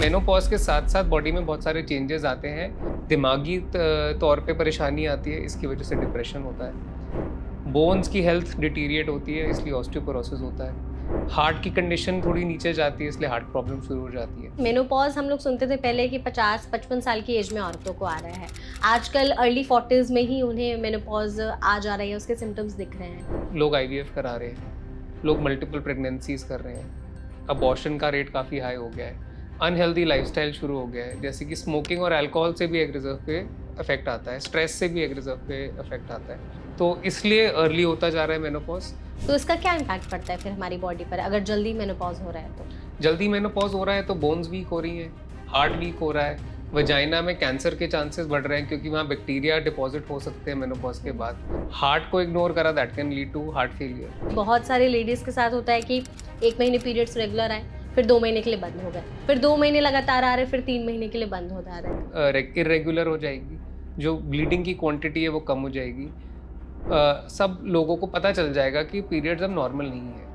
Menopause के साथ साथ बॉडी में बहुत सारे चेंजेस आते हैं। दिमागी तौर पे परेशानी आती है, इसकी वजह से डिप्रेशन होता है। बोन्स की हेल्थ डिटीरिएट होती है, इसलिए ऑस्टियोपोरोसिस होता है। हार्ट की कंडीशन थोड़ी नीचे जाती है, इसलिए हार्ट प्रॉब्लम शुरू हो जाती है। मेनोपॉज हम लोग सुनते थे पहले कि 50-55 साल की एज में औरतों को आ रहा है। आजकल अर्ली 40s में ही उन्हें मेनोपॉज आ जा रही है, उसके सिम्टम्स दिख रहे हैं। लोग IVF करा रहे हैं, लोग मल्टीपल प्रेगनेंसीज कर रहे हैं, अबॉर्शन का रेट काफ़ी हाई हो गया है, अनहेल्दी लाइफस्टाइल शुरू हो गया है, जैसे कि स्मोकिंग और अल्कोहल से भी एक रिजर्व पे इफेक्ट आता है, स्ट्रेस से भी एक रिजर्व पे इफेक्ट आता है। तो इसलिए अर्ली होता जा रहा है मेनोपॉज। तो इसका क्या इम्पैक्ट पड़ता है फिर हमारी बॉडी पर अगर जल्दी मेनोपॉज हो रहा है तो? जल्दी मेनोपॉज हो रहा है तो बोन्स वीक हो रही हैं, हार्ट वीक हो रहा है, वजाइना में कैंसर के चांसेस बढ़ रहे हैं क्योंकि वहाँ बैक्टीरिया डिपॉजिट हो सकते हैं मेनोपॉज के बाद। हार्ट को इग्नोर करा, that can lead to heart failure. बहुत सारे लेडीज़ के साथ होता है कि 1 महीने पीरियड्स रेगुलर आए, फिर 2 महीने के लिए बंद हो गए, फिर 2 महीने लगातार आ रहे, फिर 3 महीने के लिए बंद हो जा रहे हैं। इरेगुलर हो जाएगी, जो ब्लीडिंग की क्वांटिटी है वो कम हो जाएगी। सब लोगों को पता चल जाएगा कि पीरियड्स अब नॉर्मल नहीं है।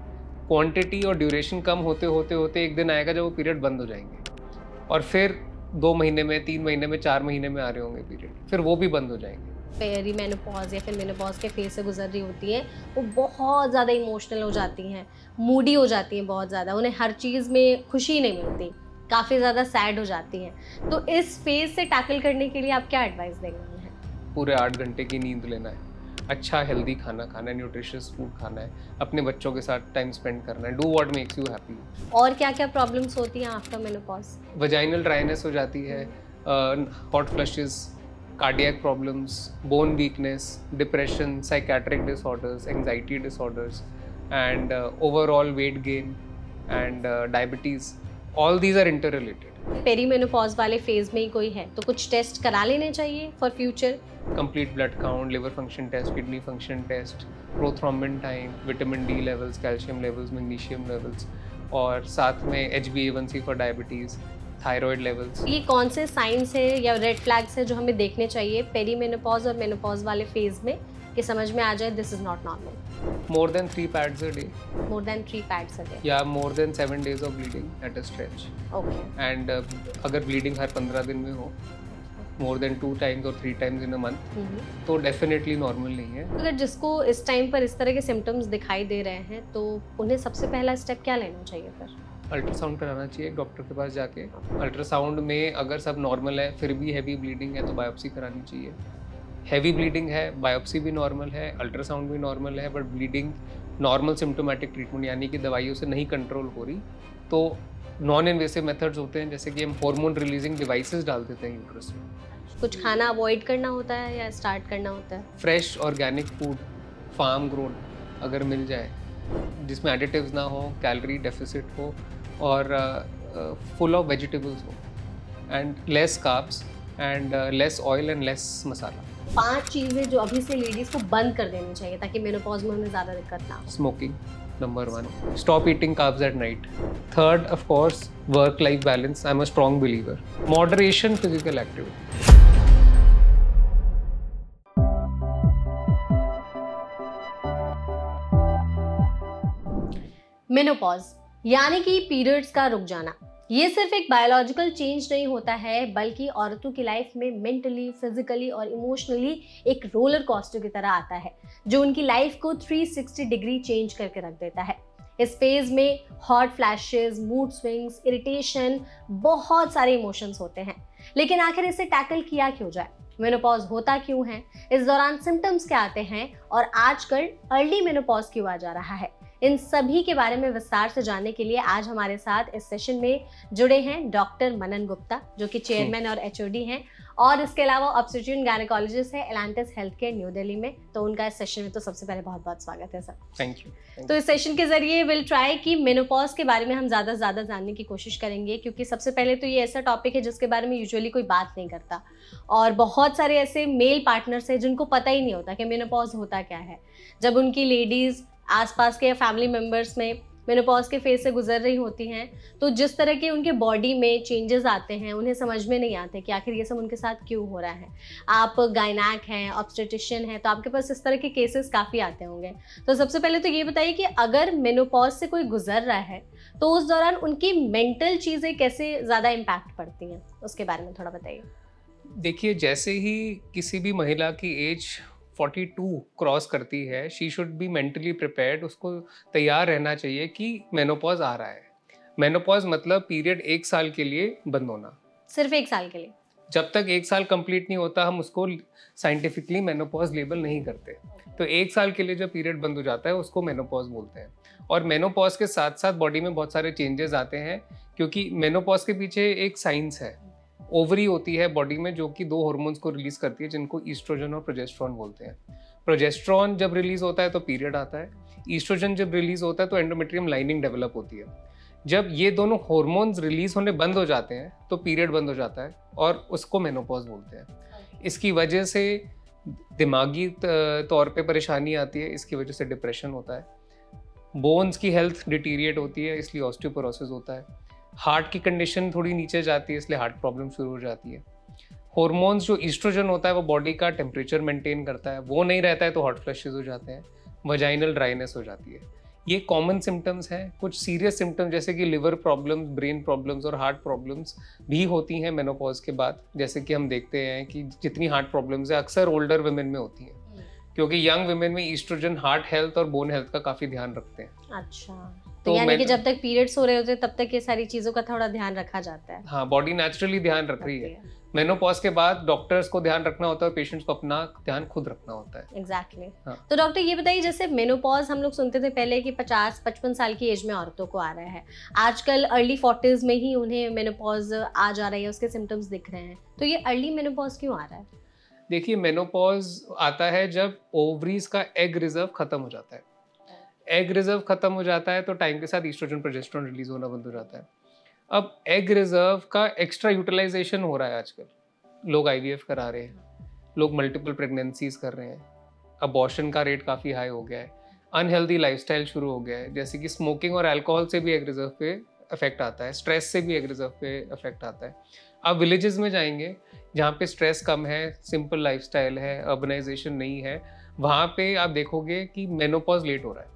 क्वांटिटी और ड्यूरेशन कम होते होते होते एक दिन आएगा जब वो पीरियड बंद हो जाएंगे, और फिर 2 महीने में, 3 महीने में, 4 महीने में आ रहे होंगे पीरियड, फिर वो भी बंद हो जाएंगे। पेरी मेनोपॉज या फिर मेनोपॉज के फेज से गुजर रही होती हैं, वो बहुत ज़्यादा इमोशनल हो जाती हैं, मूडी हो जाती हैं बहुत ज़्यादा, उन्हें हर चीज़ में खुशी नहीं मिलती, काफ़ी ज़्यादा सैड हो जाती हैं। तो इस फेज से टैकल करने के लिए आप क्या एडवाइस देंगे उन्हें? पूरे 8 घंटे की नींद लेना है, अच्छा हेल्दी खाना खाना है, न्यूट्रिशियस फूड खाना है, अपने बच्चों के साथ टाइम स्पेंड करना है, do what makes you happy. और क्या क्या प्रॉब्लम्स होती हैं आफ्टर मेनोपॉज? वजाइनल ड्राइनेस हो जाती है, hot flushes, cardiac problems, bone weakness, depression, psychiatric disorders, anxiety disorders, and overall weight gain and diabetes, all these are interrelated. Perimenopause वाले phase में ही कोई है तो कुछ टेस्ट करा लेने चाहिए for future? Complete blood count, liver function test, kidney function test, prothrombin time, vitamin D levels, calcium levels, magnesium levels, और साथ में HbA1c for diabetes, thyroid levels. ये कौन से साइंस है या रेड फ्लैग्स है जो हमें देखने चाहिए पेरी मेनोपॉज और मेनोपॉज वाले फेज में कि समझ में आ जाए this is not normal? More than 3 pads a day. More than 3 pads a day. या more than 7 days of bleeding at a stretch. Okay. And अगर bleeding हर 15 दिन में हो, more than 2 times or 3 times in a month, तो definitely normal नहीं है। अगर जिसको इस टाइम पर इस तरह के सिम्टम्स दिखाई दे रहे हैं तो उन्हें सबसे पहला स्टेप क्या लेना चाहिए फिर? अल्ट्रासाउंड कराना चाहिए डॉक्टर के पास जाके। अल्ट्रासाउंड में अगर सब नॉर्मल है फिर भी हैवी ब्लीडिंग है तो बायोप्सी करानी चाहिए। हैवी ब्लीडिंग है, बायोप्सी भी नॉर्मल है, अल्ट्रासाउंड भी नॉर्मल है, but bleeding normal symptomatic treatment यानी कि दवाइयों से नहीं कंट्रोल हो रही, तो नॉन इन्वेसिव मेथड्स होते हैं, जैसे कि हम हार्मोन रिलीजिंग डिवाइसेस डाल देते हैं यूट्रस में। कुछ खाना अवॉइड करना होता है या स्टार्ट करना होता है? Fresh organic food, farm grown अगर मिल जाए, जिसमें एडिटिव्स ना हो, कैलोरी डेफिसिट हो, और फुल ऑफ वेजिटेबल्स हो, and less carbs and less oil and less masala. 5 चीज़ें जो अभी से लेडीज़ को बंद कर देनी चाहिए ताकि मेनोपॉज में उन्हें ज़्यादा दिक्कत ना हो। Smoking, number 1. Stop eating carbs at night. Third, of course, work-life balance. I'm a strong believer. Moderation, physical activity. Menopause यानी कि पीरियड्स का रुक जाना, ये सिर्फ एक बायोलॉजिकल चेंज नहीं होता है बल्कि औरतों की लाइफ में मेंटली, फिजिकली और इमोशनली एक रोलर कोस्टर की तरह आता है जो उनकी लाइफ को 360 डिग्री चेंज करके रख देता है। इस फेज में hot flashes, mood swings, irritation, बहुत सारे इमोशंस होते हैं। लेकिन आखिर इसे टैकल किया क्यों जाए? मेनोपॉज होता क्यों है? इस दौरान सिम्टम्स क्या आते हैं? और आजकल अर्ली मेनोपॉज क्यों आ जा रहा है? इन सभी के बारे में विस्तार से जानने के लिए आज हमारे साथ इस सेशन में जुड़े हैं डॉक्टर मनन गुप्ता, जो कि चेयरमैन और HOD हैं, और इसके अलावा ऑब्स्टेट्रिशियन गायनेकोलॉजिस्ट है एलांटिस हेल्थ केयर न्यू दिल्ली में। तो उनका इस सेशन में तो सबसे पहले बहुत बहुत स्वागत है सर। Thank you. तो इस सेशन के जरिए विल ट्राई कि मेनोपॉज के बारे में हम ज़्यादा से ज़्यादा जानने की कोशिश करेंगे, क्योंकि सबसे पहले तो ये ऐसा टॉपिक है जिसके बारे में यूजुअली कोई बात नहीं करता, और बहुत सारे ऐसे मेल पार्टनर्स हैं जिनको पता ही नहीं होता कि मेनोपॉज होता क्या है। जब उनकी लेडीज़ आसपास के या फैमिली मेम्बर्स में मेनोपॉज के फेज से गुजर रही होती हैं तो जिस तरह के उनके बॉडी में चेंजेस आते हैं उन्हें समझ में नहीं आते कि आखिर ये सब उनके साथ क्यों हो रहा है। आप गायनेक हैं, ऑब्स्टेट्रिशियन हैं, तो आपके पास इस तरह के केसेस काफ़ी आते होंगे। तो सबसे पहले तो ये बताइए कि अगर मेनोपॉज से कोई गुजर रहा है तो उस दौरान उनकी मेंटल चीजें कैसे ज्यादा इम्पैक्ट पड़ती हैं, उसके बारे में थोड़ा बताइए। देखिए, जैसे ही किसी भी महिला की एज 42 क्रॉस करती है, she should be mentally prepared. उसको तैयार रहना चाहिए कि मेनोपॉज आ रहा है। मेनोपॉज मतलब पीरियड 1 साल के लिए बंद होना। सिर्फ 1 साल के लिए? जब तक 1 साल कंप्लीट नहीं होता, हम उसको साइंटिफिकली मेनोपॉज लेबल नहीं करते। तो 1 साल के लिए जब पीरियड बंद हो जाता है, उसको मेनोपॉज बोलते हैं। और मेनोपॉज के साथ साथ बॉडी में बहुत सारे चेंजेस आते हैं, क्योंकि मेनोपॉज के पीछे एक साइंस है। ओवरी होती है बॉडी में, जो कि 2 हार्मोन्स को रिलीज करती है, जिनको ईस्ट्रोजन और प्रोजेस्टेरॉन बोलते हैं। प्रोजेस्टेरॉन जब रिलीज होता है तो पीरियड आता है, ईस्ट्रोजन जब रिलीज होता है तो एंडोमेट्रियम लाइनिंग डेवलप होती है। जब ये दोनों हार्मोन्स रिलीज होने बंद हो जाते हैं तो पीरियड बंद हो जाता है, और उसको मेनोपॉज बोलते हैं। इसकी वजह से दिमागी तौर पे परेशानी आती है, इसकी वजह से डिप्रेशन होता है, बोन्स की हेल्थ डिटीरिएट होती है, इसलिए ऑस्टियोपोरोसिस होता है, हार्ट की कंडीशन थोड़ी नीचे जाती है, इसलिए हार्ट प्रॉब्लम शुरू हो जाती है। हॉर्मोन्स जो ईस्ट्रोजन होता है वो बॉडी का टेम्परेचर मेंटेन करता है, वो नहीं रहता है तो हॉट फ्लशेस हो जाते हैं, वजाइनल ड्राइनेस हो जाती है। ये कॉमन सिम्टम्स हैं। कुछ सीरियस सिम्टम्स जैसे कि लिवर प्रॉब्लम्स, ब्रेन प्रॉब्लम्स और हार्ट प्रॉब्लम्स भी होती हैं मेनोपॉज के बाद। जैसे कि हम देखते हैं कि जितनी हार्ट प्रॉब्लम्स है अक्सर ओल्डर वुमेन में होती हैं, क्योंकि यंग वुमेन में ईस्ट्रोजन हार्ट हेल्थ और बोन हेल्थ का काफ़ी ध्यान रखते हैं। अच्छा, तो यानी कि जब तक पीरियड्स हो रहे होते हैं तब तक ये सारी चीज़ों का थोड़ा ध्यान रखा जाता है। हाँ, बॉडी नेचुरली ध्यान रख रही है। मेनोपॉज के बाद डॉक्टर्स को ध्यान रखना होता है और पेशेंट्स को अपना ध्यान खुद रखना होता है। एग्जैक्टली। हाँ। तो डॉक्टर ये बताइए, जैसे मेनोपॉज हम लोग सुनते थे पहले कि 50-55 साल की एज में औरतों को आ रहा है, आजकल अर्ली 40s में ही उन्हें मेनोपॉज आ जा रही है, उसके सिम्टम्स दिख रहे हैं, तो ये अर्ली मेनोपॉज क्यों आ रहा है? देखिए, मेनोपॉज आता है जब ओवरीज का एग रिजर्व खत्म हो जाता है। एग रिजर्व खत्म हो जाता है तो टाइम के साथ ईस्ट्रोजन प्रोजेस्टेरॉन रिलीज होना बंद हो जाता है। अब एग रिजर्व का एक्स्ट्रा यूटिलाइजेशन हो रहा है आजकल। लोग आईवीएफ करा रहे हैं, लोग मल्टीपल प्रेगनेंसीज कर रहे हैं, अबॉर्शन का रेट काफ़ी हाई हो गया है, अनहेल्दी लाइफस्टाइल शुरू हो गया है, जैसे कि स्मोकिंग और अल्कोहल से भी एग रिजर्व पे इफेक्ट आता है, स्ट्रेस से भी एग रिजर्व पे इफेक्ट आता है। अब विलेजेस में जाएंगे जहाँ पे स्ट्रेस कम है, सिंपल लाइफस्टाइल है, अर्बनाइजेशन नहीं है, वहाँ पे आप देखोगे कि मेनोपॉज लेट हो रहा है,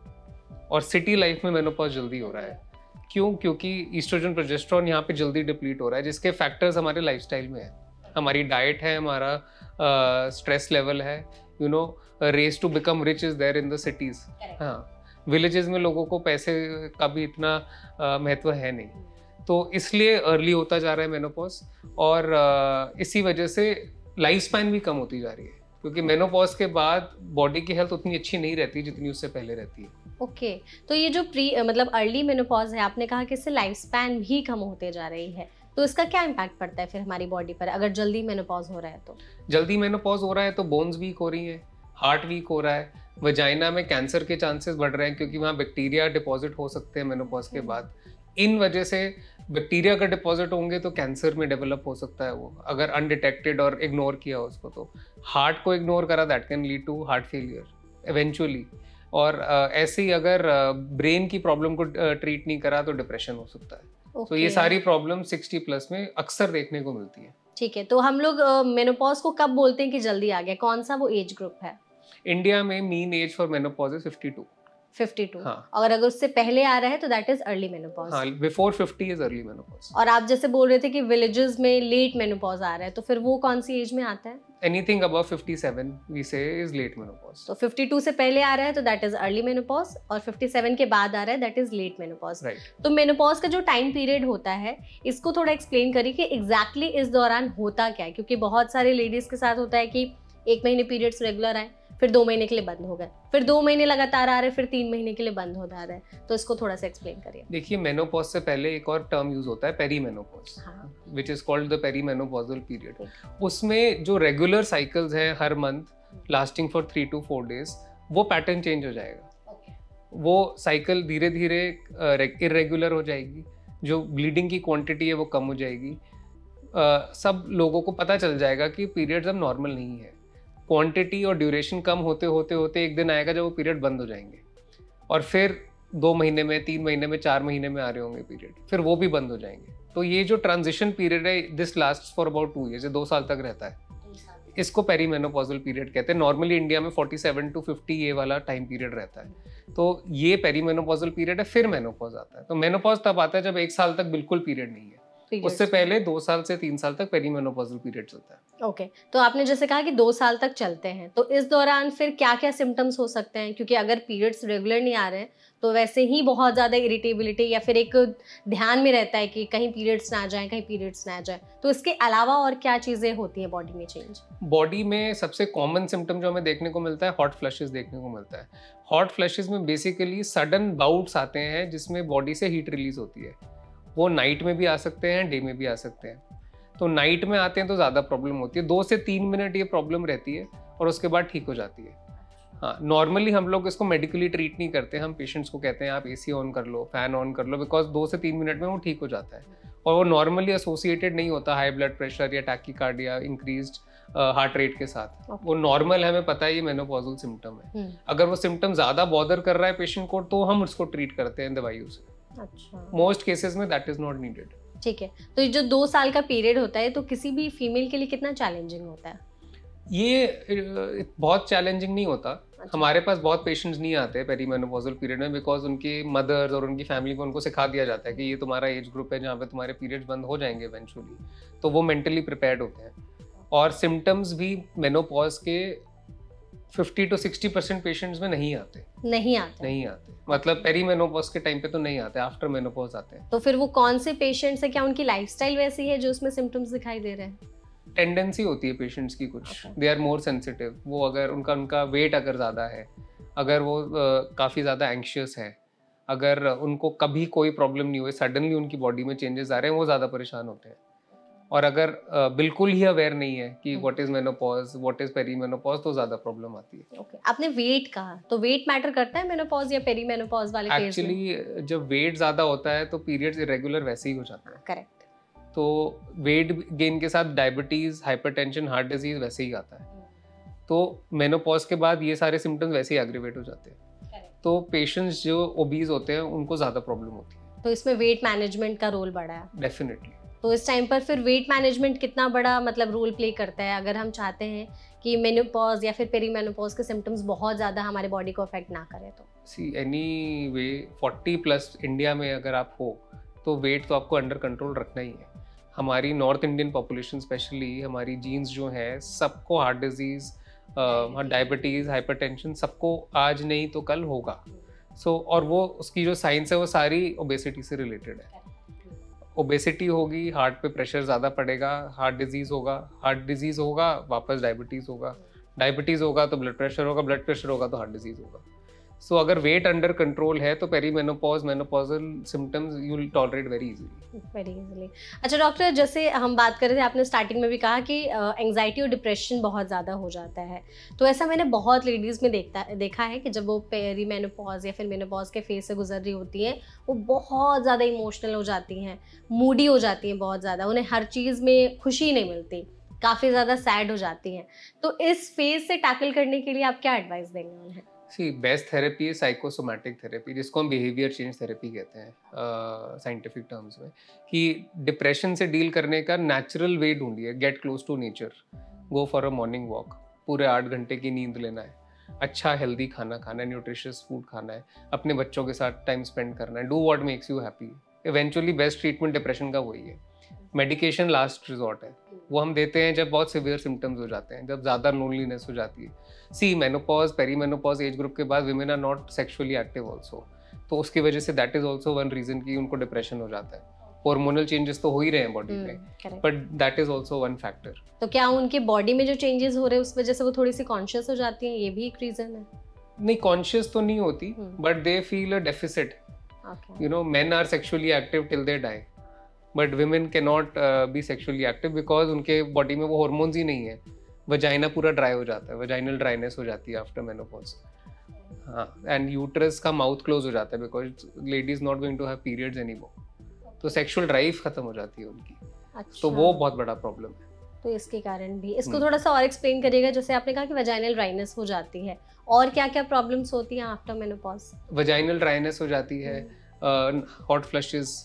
और सिटी लाइफ में मेनोपॉज जल्दी हो रहा है। क्यों? क्योंकि ईस्ट्रोजन प्रोजेस्टेरॉन यहाँ पे जल्दी डिप्लीट हो रहा है, जिसके फैक्टर्स हमारे लाइफस्टाइल में है, हमारी डाइट है, हमारा स्ट्रेस लेवल है, you know, race to become rich is there in the cities. हाँ, विलेजेस में लोगों को पैसे का भी इतना महत्व है नहीं, तो इसलिए अर्ली होता जा रहा है मेनोपॉज, और इसी वजह से लाइफ स्पैन भी कम होती जा रही है, क्योंकि मेनोपॉज के बाद बॉडी की हेल्थ उतनी अच्छी नहीं रहती जितनी उससे पहले रहती है। ओके, तो ये जो मतलब अर्ली मेनोपॉज है, आपने कहा कि इससे लाइफ स्पैन भी कम होते जा रही है, तो इसका क्या इम्पैक्ट पड़ता है फिर हमारी बॉडी पर, अगर जल्दी मेनोपॉज हो रहा है तो? जल्दी मेनोपॉज हो रहा है तो बोन्स वीक हो रही हैं, हार्ट वीक हो रहा है, वजाइना में कैंसर के चांसेस बढ़ रहे हैं, क्योंकि वहाँ बैक्टीरिया डिपॉजिट हो सकते हैं मेनोपॉज के बाद। इन वजह से बैक्टीरिया का डिपॉजिट होंगे तो कैंसर में डेवलप हो सकता है वो, अगर अनडिटेक्टेड और इग्नोर किया उसको तो। हार्ट को इग्नोर करा, that can lead to heart failure eventually, और ऐसे ही अगर ब्रेन की प्रॉब्लम को ट्रीट नहीं करा तो डिप्रेशन हो सकता है। तो ये सारी प्रॉब्लम 60 प्लस में अक्सर देखने को मिलती है। ठीक है, तो हम लोग मेनोपॉज को कब बोलते हैं कि जल्दी आ गया, कौन सा वो एज ग्रुप है? इंडिया में mean age for menopause is 52। हाँ। और अगर उससे पहले आ रहा है तो दैट इज अर्ली मेनोपॉज। हाँ, बिफोर 50 इज अर्ली मेनोपॉज। और आप जैसे बोल रहे थे कि विलेजेस में लेट मेनोपॉज आ रहा है, तो फिर वो कौन सी एज में आता है? एनीथिंग अबव 57 वी से इज लेट मेनोपॉज। तो 52 से पहले आ रहा है तो दैट इज अर्ली मेनोपॉज, और 57 के बाद आ रहा है दैट इज लेट मेनोपॉज। तो मेनोपॉज का जो टाइम पीरियड होता है, इसको थोड़ा एक्सप्लेन करिए कि एग्जैक्टली इस दौरान होता क्या है, क्योंकि बहुत सारे लेडीज के साथ होता है कि 1 महीने पीरियड्स रेगुलर आए, फिर 2 महीने के लिए बंद हो गए, फिर 2 महीने लगातार आ रहे, फिर 3 महीने के लिए बंद हो जा रहा है, तो इसको थोड़ा सा एक्सप्लेन करिए। देखिए, मेनोपॉज से पहले एक और टर्म यूज होता है, perimenopause, which is called the perimenopausal period. उसमें जो रेगुलर साइकिल्स हैं हर month lasting for 3 to 4 days, वो पैटर्न चेंज हो जाएगा। वो साइकिल धीरे धीरे इरेगुलर हो जाएगी, जो ब्लीडिंग की क्वांटिटी है वो कम हो जाएगी, सब लोगों को पता चल जाएगा कि पीरियड्स अब नॉर्मल नहीं है। क्वांटिटी और ड्यूरेशन कम होते होते होते एक दिन आएगा जब वो पीरियड बंद हो जाएंगे, और फिर 2 महीने में, 3 महीने में, 4 महीने में आ रहे होंगे पीरियड, फिर वो भी बंद हो जाएंगे। तो ये जो ट्रांजिशन पीरियड है, this last for about 2 years, 2 साल तक रहता है। इसको पेरीमेनोपॉजल पीरियड कहते हैं। नॉर्मली इंडिया में 47 to 50 ये वाला टाइम पीरियड रहता है। तो ये पेरीमेनोपॉजल पीरियड है, फिर मेनोपॉज आता है। तो मेनोपॉज तब आता है जब 1 साल तक बिल्कुल पीरियड नहीं है। उससे पहले 2 साल से 3 साल तक पेरीमेनोपॉजल पीरियड चलता है। ओके, तो आपने जैसे कहा कि 2 साल तक चलते हैं, तो इस दौरान फिर क्या क्या सिम्टम्स हो सकते हैं? क्योंकि अगर पीरियड्स रेगुलर नहीं आ रहे हैं तो वैसे ही बहुत ज़्यादा इरिटेबिलिटी या फिर एक ध्यान में रहता है कि कहीं पीरियड्स ना आ जाएं, कहीं पीरियड्स ना आ जाए। तो इसके अलावा और क्या चीज़ें होती हैं बॉडी में चेंज? बॉडी में सबसे कॉमन सिम्टम जो हमें देखने को मिलता है, हॉट फ्लशेस देखने को मिलता है। हॉट फ्लशेस में बेसिकली सडन बाउट्स आते हैं जिसमें बॉडी से हीट रिलीज होती है। वो नाइट में भी आ सकते हैं, डे में भी आ सकते हैं। तो नाइट में आते हैं तो ज़्यादा प्रॉब्लम होती है, 2 से 3 मिनट ये प्रॉब्लम रहती है और उसके बाद ठीक हो जाती है। हाँ, नॉर्मली हम लोग इसको मेडिकली ट्रीट नहीं करते, हम पेशेंट्स को कहते हैं आप एसी ऑन कर लो, फैन ऑन कर लो, बिकॉज 2 से 3 मिनट में वो ठीक हो जाता है। और वो नॉर्मली एसोसिएटेड नहीं होता हाई ब्लड प्रेशर या टैकीकार्डिया, इंक्रीज्ड हार्ट रेट के साथ। वो नॉर्मल है, हमें पता है ये मेनोपॉजल सिम्टम है। अगर वो सिम्टम ज़्यादा बॉदर कर रहा है पेशेंट को तो हम उसको ट्रीट करते हैं दवाइयों से। अच्छा, मोस्ट केसेस में दैट इज नॉट नीडेड। ठीक है, तो ये जो 2 साल का पीरियड होता है तो किसी भी फीमेल के लिए कितना चैलेंजिंग होता है? ये बहुत चैलेंजिंग नहीं होता। अच्छा। हमारे पास बहुत पेशेंट्स नहीं आते पेरीमेनोपॉजल पीरियड में, बिकॉज उनके मदर्स और उनकी फैमिली को उनको सिखा दिया जाता है कि ये तुम्हारा एज ग्रुप है जहाँ पे तुम्हारे पीरियड्स बंद हो जाएंगे इवेंचुअली। तो वो मेंटली प्रिपेयर्ड होते हैं। और सिम्टम्स भी मेनोपॉज के 50 to 60% पेशेंट्स में नहीं आते। मतलब पेरीमेनोपॉज के टाइम पे तो नहीं आते, आफ्टर मेनोपॉज आते हैं। तो फिर वो कौन से पेशेंट्स है, क्या उनकी लाइफस्टाइल वैसी है जो उसमें सिम्टम्स दिखाई दे रहे हैं? टेंडेंसी होती है पेशेंट्स की कुछ, दे आर मोर सेंसिटिव। वो अगर उनका वेट अगर ज़्यादा है, अगर वो काफ़ी ज़्यादा एंग्शियस है, अगर उनको कभी कोई प्रॉब्लम नहीं हुई, सडनली उनकी बॉडी में चेंजेस आ रहे हैं, वो ज़्यादा परेशान होते हैं। और अगर बिल्कुल ही अवेयर नहीं है कि what is menopause, what is perimenopause, तो ज़्यादा प्रॉब्लम आती है। ओके, आपने वेट कहा, तो वेट मैटर करता है मेनोपॉज या पेरीमेनोपॉज वाले केस में? एक्चुअली जब वेट ज़्यादा होता है तो पीरियड्स इरेगुलर वैसे ही हो जाते हैं। करेक्ट। तो वेट गेन के साथ डायबिटीज़, हाइपरटेंशन, हार्ट डिजीज वैसे ही आता है। तो मेनोपॉज के बाद ये सारे सिम्टम्स वैसे ही एग्रीवेट हो जाते हैं। तो पेशेंट्स जो ओबीज होते हैं उनको ज़्यादा प्रॉब्लम होती है। तो इसमें वेट मैनेजमेंट का रोल बड़ा है। डेफिनेटली। तो इस टाइम पर फिर वेट मैनेजमेंट कितना बड़ा मतलब रोल प्ले करता है, अगर हम चाहते हैं कि मेनोपॉज या फिर पेरीमेनोपॉज के सिम्टम्स बहुत ज़्यादा हमारे बॉडी को अफेक्ट ना करें? तो सी एनी वे 40+ इंडिया में अगर आप हो तो वेट तो आपको अंडर कंट्रोल रखना ही है। हमारी नॉर्थ इंडियन पॉपुलेशन स्पेशली, हमारी जीन्स जो है, सबको हार्ट डिजीज़, डायबिटीज़, हाइपरटेंशन सबको आज नहीं तो कल होगा। और वो उसकी जो साइंस है वो सारी ओबेसिटी से रिलेटेड है। ओबेसिटी होगी, हार्ट पे प्रेशर ज़्यादा पड़ेगा, हार्ट डिजीज़ होगा, वापस डायबिटीज़ होगा तो ब्लड प्रेशर होगा तो हार्ट डिजीज़ होगा। सो अगर वेट अंडर कंट्रोल है तो perimenopause, menopausal symptoms you will tolerate very easily. अच्छा डॉक्टर, जैसे हम बात कर रहे थे, आपने स्टार्टिंग में भी कहा कि एंग्जाइटी और डिप्रेशन बहुत ज़्यादा हो जाता है। तो ऐसा मैंने बहुत लेडीज़ में देखा है कि जब वो पेरीमेनोपॉज या फिर मेनोपॉज के फेज से गुजर रही होती हैं, वो बहुत ज़्यादा इमोशनल हो जाती हैं, मूडी हो जाती हैं बहुत ज़्यादा, उन्हें हर चीज़ में खुशी नहीं मिलती, काफ़ी ज़्यादा सैड हो जाती हैं। तो इस फेज से टैकल करने के लिए आप क्या एडवाइस देंगे उन्हें? बेस्ट थेरेपी है साइकोसोमैटिक थेरेपी, जिसको हम बिहेवियर चेंज थेरेपी कहते हैं साइंटिफिक टर्म्स में। कि डिप्रेशन से डील करने का नेचुरल वे ढूंढिए, get close to nature, go for a morning walk, पूरे 8 घंटे की नींद लेना है, अच्छा हेल्दी खाना खाना है, न्यूट्रिशियस फूड खाना है, अपने बच्चों के साथ टाइम स्पेंड करना है, do what makes you happy. Eventually best treatment depression का वही है। मेडिकेशन लास्ट रिजॉर्ट है, वो हम देते हैं जब बहुत सिवियर सिम्टम्स हो जाते हैं, जब ज़्यादा लोनलीनेस हो जाती है। मेनोपॉज, पेरीमेनोपॉज एज ग्रुप के बाद women are not sexually active also, तो उसकी वजह से that is also one reason कि उनको डिप्रेशन हो जाता है। हार्मोनल चेंजेस तो हो ही रहे हैं बॉडी में, but that is also one factor. तो क्या उनके बॉडी में जो चेंजेस हो रहे हैं उस वजह से वो थोड़ी सी कॉन्शियस हो जाती हैं, ये भी एक रीजन है? नहीं, कॉन्शियस तो नहीं होती, but they feel a deficit. You know, men are sexually active till they die, but women cannot be sexually active because उनके बॉडी में वो हॉर्मोन्स ही नहीं है। वजाइना पूरा ड्राई हो जाता है, वजाइनल ड्राइनेस हो जाती है आफ्टर मेनोपॉज। हाँ, एंड यूट्रस का माउथ क्लोज हो जाता है because lady is not going to have periods anymore, तो सेक्सुअल ड्राइव खत्म हो जाती है उनकी। अच्छा। तो वो बहुत बड़ा प्रॉब्लम है। तो इसके कारण भी इसको थोड़ा सा और एक्सप्लेन करिएगा। जैसे आपने कहा कि वजाइनल ड्राइनेस हो जाती है, और क्या क्या प्रॉब्लम्स होती हैं आफ्टर मेनोपॉज? वजाइनल ड्राइनेस हो जाती है, hot flushes,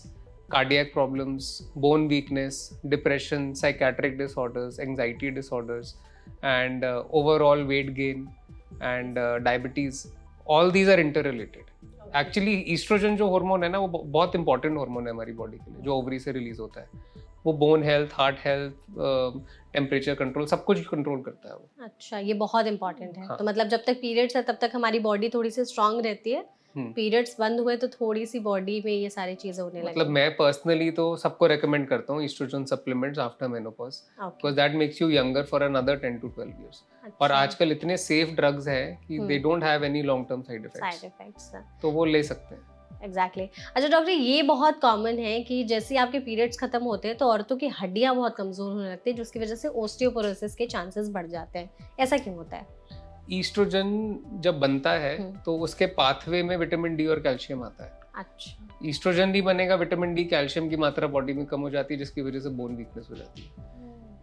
cardiac problems, bone weakness, depression, psychiatric disorders, anxiety disorders, and overall weight gain and diabetes, all these are interrelated. Actually oestrogen जो हार्मोन है ना, वो बहुत इंपॉर्टेंट हार्मोन है हमारी बॉडी के लिए, जो ओवरी से रिलीज होता है। वो bone health, heart health, temperature control, सब कुछ कंट्रोल करता है वो। अच्छा, ये बहुत इंपॉर्टेंट है। हाँ। तो मतलब जब तक पीरियड्स है तब तक हमारी बॉडी थोड़ी सी स्ट्रांग रहती है, पीरियड्स बंद हुए तो थोड़ी सी बॉडी में ये सारी चीजें होने लगती मतलब मैं पर्सनली तो सबको रेकमेंड करता हूँ oestrogen supplements after menopause, because that makes you younger for another 10 to 12 years। और आजकल इतने सेफ ड्रग्स हैं कि they don't have any long term side effects, तो वो ले सकते हैं। एग्जैक्टली। अच्छा डॉक्टर, ये बहुत कॉमन है कि जैसे आपके पीरियड्स खत्म होते हैं तो औरतों की हड्डियां बहुत कमजोर होने लगती है, जिसकी वजह से ओस्टियोपोरोसिस के चांसेस बढ़ जाते हैं। ऐसा क्यों होता है? ईस्ट्रोजन जब बनता है तो उसके पाथवे में विटामिन डी और कैल्शियम आता है। अच्छा। ईस्ट्रोजन नहीं बनेगा, विटामिन डी कैल्शियम की मात्रा बॉडी में कम हो जाती है, जिसकी वजह से बोन वीकनेस हो जाती है।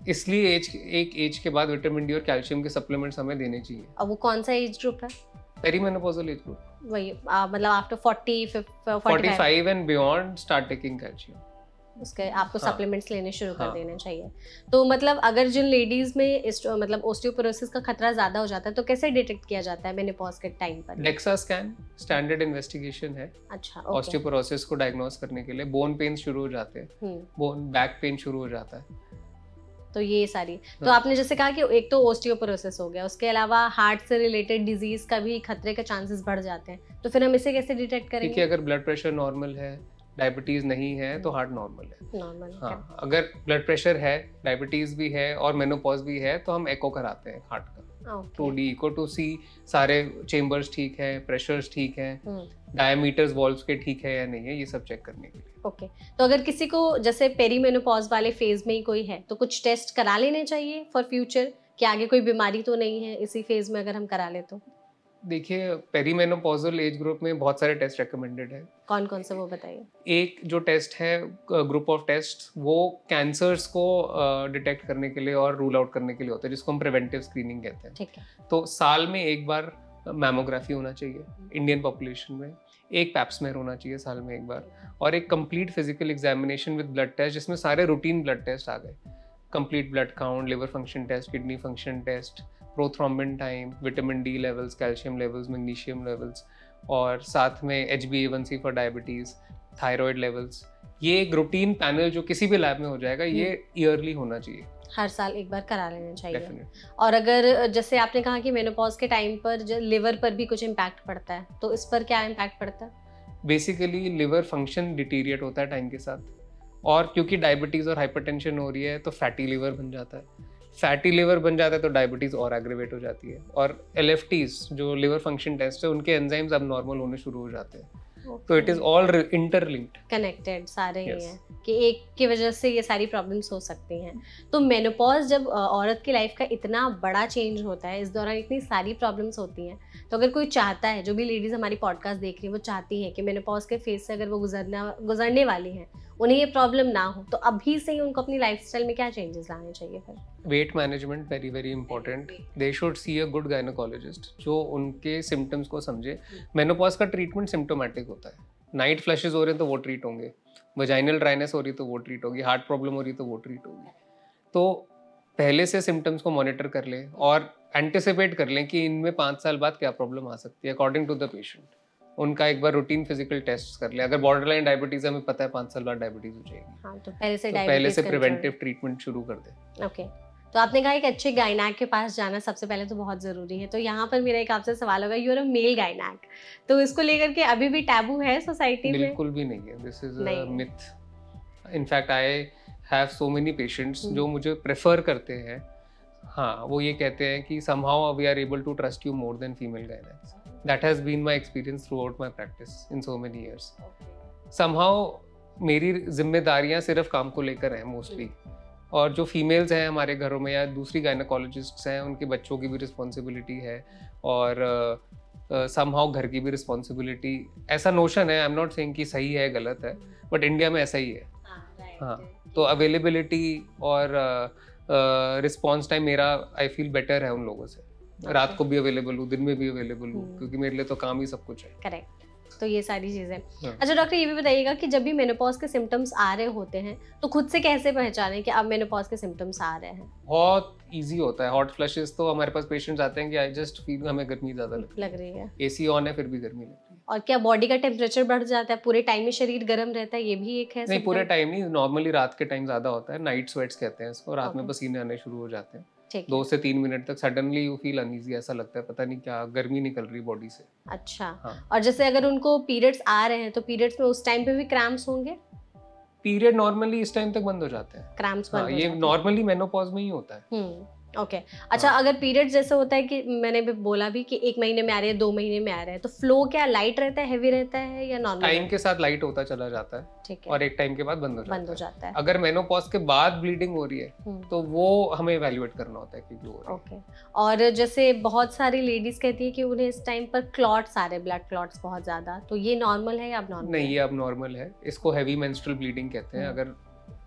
इसलिए एक एज के बाद विटामिन डी और कैल्शियम के सप्लीमेंट्स हमें देने चाहिए। अब वो कौन सा एज ग्रुप है? Perimenopausal age group. वही मतलब after 45 and beyond start taking calcium. उसके आपको सप्लीमेंट्स लेने शुरू कर देने चाहिए। तो मतलब अगर जिन लेडीज में मतलब ओस्टियोपोरोसिस का खतरा ज्यादा हो जाता है तो कैसे डिटेक्ट किया जाता है मेनोपॉज के टाइम पर? डेक्सा स्कैन स्टैंडर्ड इन्वेस्टिगेशन है। अच्छा, ओस्टियोपोरोसिस को डायग्नोस करने के लिए। बोन पेन शुरू हो जाते हैं, बोन बैक पेन शुरू हो जाता है। तो ये सारी तो आपने जैसे कहा कि एक तो ओस्टियोपोरोसिस हो गया, उसके अलावा हार्ट से रिलेटेड डिजीज का भी खतरे के चांसेस बढ़ जाते हैं, तो फिर हम इसे कैसे डिटेक्ट करेंगे? देखिए, अगर ब्लड प्रेशर नॉर्मल है, डायबिटीज नहीं है, तो हार्ट नॉर्मल है। हाँ, अगर ब्लड प्रेशर है, डायबिटीज भी है और मेनोपॉज भी है, तो हम एको कराते हैं हार्ट का, 2D इको, टू सी सारे चेम्बर्स ठीक है, प्रेशर्स ठीक है, डायमीटर्स वॉल्व्स के ठीक है या नहीं है, ये सब चेक करने के लिए। ओके। तो अगर किसी को जैसे पेरीमेनोपॉज वाले फेज में ही कोई है तो कुछ टेस्ट करा लेने चाहिए फॉर फ्यूचर, कि आगे कोई बीमारी तो नहीं है इसी फेज में अगर हम करा ले तो? देखिए, पेरीमेनोपॉजल एज ग्रुप में बहुत सारे टेस्ट रिकमेंडेड है। कौन कौन से वो बताइए? एक जो टेस्ट है, ग्रुप ऑफ टेस्ट, वो कैंसर्स को डिटेक्ट करने के लिए और रूल आउट करने के लिए होता है, जिसको हम प्रिवेंटिव स्क्रीनिंग कहते हैं। ठीक है। तो साल में एक बार मैमोग्राफी होना चाहिए इंडियन पॉपुलेशन में, एक पैप्समेयर होना चाहिए साल में एक बार, और एक complete physical examination with blood test, जिसमें सारे रूटीन ब्लड टेस्ट आ गए। Complete blood count, liver function test, kidney function test, prothrombin time, vitamin D levels, calcium levels, magnesium levels, और साथ में HbA1c for diabetes, thyroid levels. ये एक routine panel जो किसी भी लैब में हो जाएगा, ये ईयरली होना चाहिए, हर साल एक बार करा लेना चाहिए। Definitely. और अगर जैसे आपने कहा कि मेनोपॉज के टाइम पर लिवर पर भी कुछ इम्पैक्ट पड़ता है, तो इस पर क्या इम्पैक्ट पड़ता है? बेसिकली लिवर फंक्शन डिटीरिएट होता है टाइम के साथ, और क्योंकि डायबिटीज और हाइपरटेंशन हो रही है तो फैटी लिवर बन जाता है। फैटी लिवर बन जाता है तो डायबिटीज और एग्रीवेट हो जाती है, और LFTs जो लिवर फंक्शन टेस्ट है, उनके एंजाइम्स अब नॉर्मल होने शुरू हो जाते हैं। तो it is all interlinked, connected सारे ही हैं कि एक की वजह से ये सारी प्रॉब्लम्स हो सकती हैं। तो मेनोपॉज जब औरत की लाइफ का इतना बड़ा चेंज होता है, इस दौरान इतनी सारी प्रॉब्लम्स होती हैं, तो अगर कोई चाहता है, जो भी लेडीज हमारी पॉडकास्ट देख रही है, वो चाहती है कि मेनोपॉज के फेज से अगर वो गुजरने वाली हैं, उन्हें ये प्रॉब्लम ना हो, तो अभी से ही उनको अपनी लाइफस्टाइल में क्या चेंजेस लाने चाहिए फिर? Weight management very very important. They should see a good gynaecologist जो उनके सिम्टम्स को समझे। मेनोपॉज का ट्रीटमेंट सिम्टोमेटिक होता है। नाइट फ्लैशेस हो रहे हैं तो वो ट्रीट होंगे, वजाइनल ड्राइनेस हो रही है तो वो ट्रीट होगी, हार्ट प्रॉब्लम हो रही है तो वो ट्रीट होगी। तो पहले से सिम्टम्स को मॉनिटर कर लें और एंटिसिपेट कर लें कि इनमें 5 साल बाद क्या प्रॉब्लम आ सकती है अकॉर्डिंग टू द पेशेंट। उनका एक बार रूटीन फिजिकल टेस्ट कर लें। अगर बॉर्डरलाइन डायबिटीज हमें पता है 5 साल बाद डायबिटीज हो जाएगी, हाँ, तो पहले से प्रिवेंटिव ट्रीटमेंट शुरू कर दें। ओके। तो आपने कहा एक अच्छे गायनैक के पास जाना सबसे पहले तो बहुत ज़रूरी है। तो यहाँ पर मेरा एक आपसे सवाल होगा, यू आर अ मेल गायनैक, तो इसको लेकर के अभी भी टैबू है सोसाइटी में? बिल्कुल भी नहीं है, this is a myth. In fact I have so many patients जो मुझे प्रेफर करते हैं, हाँ, वो ये कहते हैं कि somehow we are able to trust you more than female gynecologists. That has been my experience throughout my practice in so many years. Somehow मेरी जिम्मेदारियां सिर्फ काम को लेकर हैं मोस्टली, और जो फीमेल्स हैं हमारे घरों में या दूसरी गायनोकोलॉजिस्ट्स हैं, उनके बच्चों की भी रिस्पॉन्सिबिलिटी है, और somehow घर की भी रिस्पॉन्सिबिलिटी। ऐसा नोशन है, आई एम नॉट सेइंग कि सही है गलत है, बट इंडिया में ऐसा ही है। हाँ, तो अवेलेबिलिटी और रिस्पॉन्स टाइम मेरा आई फील बेटर है उन लोगों से। रात को भी अवेलेबल हूँ, दिन में भी अवेलेबल हूँ, क्योंकि मेरे लिए तो काम ही सब कुछ है। करेक्ट। तो ये सारी चीजें। हाँ। अच्छा डॉक्टर, ये भी बताइएगा कि जब भी मेनोपॉज के सिम्टम्स आ रहे होते हैं तो खुद से कैसे पहचानें कि अब मेनोपॉज के सिम्टम्स आ रहे हैं? बहुत इजी होता है। हॉट फ्लशेस तो हमारे पास पेशेंट्स आते हैं कि आई जस्ट फील हमें गर्मी ज्यादा लग रही है, एसी ऑन है फिर भी गर्मी लग रही है। और क्या बॉडी का टेम्परेचर बढ़ जाता है, पूरे टाइम में शरीर गर्म रहता है, ये भी एक है नहीं, पूरे symptom? टाइम नहीं, नॉर्मली रात के टाइम ज्यादा होता है, नाइट स्वेट्स कहते हैं इसको। रात में Okay. पसीने आने शुरू हो जाते हैं, ठीक है। 2 से 3 मिनट तक सडनली यू फील अनईजी, ऐसा लगता है पता नहीं क्या गर्मी निकल रही बॉडी से। अच्छा। हाँ। और जैसे अगर उनको पीरियड्स आ रहे हैं तो पीरियड्स में उस टाइम पे भी क्रैम्प्स होंगे? पीरियड नॉर्मली इस टाइम तक बंद हो जाते हैं। क्रैम्प्स हाँ, बंद हो ये जाते हैं? नॉर्मली मेनोपॉज में ही होता है। ओके। अच्छा, हाँ। अगर पीरियड्स जैसे होता है कि मैंने भी बोला भी कि 1 महीने में आ रहे हैं, 2 महीने में आ रहे हैं, तो फ्लो क्या लाइट रहता है, हेवी रहता है या नॉर्मल? टाइम के साथ लाइट होता चला जाता है, ठीक है, और एक टाइम के बाद बंद हो जाता है। अगर मेनोपॉज के बाद ब्लीडिंग हो रही है तो वो हमें इवैल्यूएट करना होता है कि क्यों हो रही है। ओके। और जैसे बहुत सारी लेडीज कहती है कि उन्हें इस टाइम पर क्लॉट्स आ रहे हैं, ब्लड क्लॉट्स बहुत ज्यादा, तो ये नॉर्मल है या अब नॉर्मल? नहीं, ये अब नॉर्मल है। इसको हैवी मेंस्ट्रुअल ब्लीडिंग कहते हैं। हम्म। अगर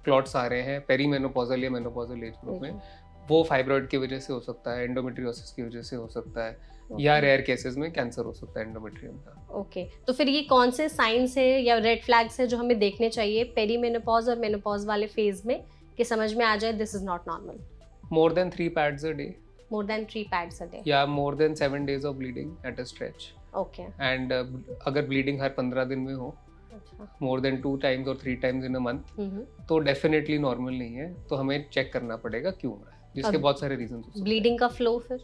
क्लॉट्स आ रहे हैं पेरीमेनोपॉजल या मेनोपॉजल एज ग्रुप में, वो फाइब्रॉइड की वजह से हो सकता है, एंडोमेट्रियोसिस की वजह से हो सकता है, या रेयर केसेस में कैंसर हो सकता है एंडोमेट्रियम का। ओके। तो फिर ये कौन से साइंस है या रेड फ्लैग्स है जो हमें देखने चाहिए पेरीमेनोपॉज और मेनोपॉज वाले फेज में कि समझ में आ जाए this is not normal? More than 3 pads a day, more than 3 pads a day, या more than 7 days of bleeding at a stretch. Okay. And अगर ब्लीडिंग हर 15 दिन में हो, अच्छा। मोर देन 2 times और 3 times इन अ मंथ, तो definitely normal नहीं है। तो हमें चेक करना पड़ेगा क्यों हो रहा है, जिसके बहुत सारे रीजन हो सकते हैं। ब्लीडिंग का फ्लो, फिर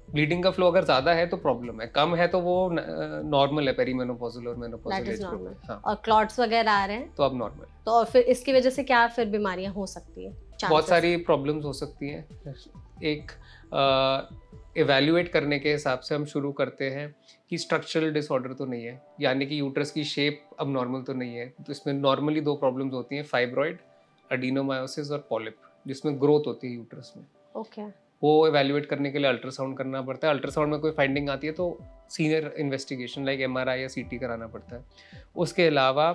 ब्लीडिंग का फ्लो अगर ज्यादा है तो प्रॉब्लम है, कम है तो वो नॉर्मल है पेरीमेनोपॉजल और मेनोपॉजल एज ग्रुप में। हाँ, और क्लॉट्स वगैरह आ रहे हैं तो अब नॉर्मल है। तो और फिर इसकी वजह से क्या फिर बीमारियां हो सकती है? बहुत सारी प्रॉब्लम्स हो सकती हैं। एक इवैल्यूएट करने के हिसाब से हम शुरू करते हैं कि स्ट्रक्चरल डिसऑर्डर तो नहीं है, यानी कि यूट्रस की शेप अब नॉर्मल तो नहीं है। तो इसमें नॉर्मली 2 प्रॉब्लम्स होती हैं, फाइब्रॉइड, एडिनोमायोसिस और पॉलिप, जिसमें ग्रोथ होती है यूट्रस में। ओके। वो इवैल्यूएट करने के लिए अल्ट्रासाउंड करना पड़ता है। अल्ट्रासाउंड में कोई फाइंडिंग आती है तो सीनियर इन्वेस्टिगेशन लाइक MRI या CT कराना पड़ता है। उसके अलावा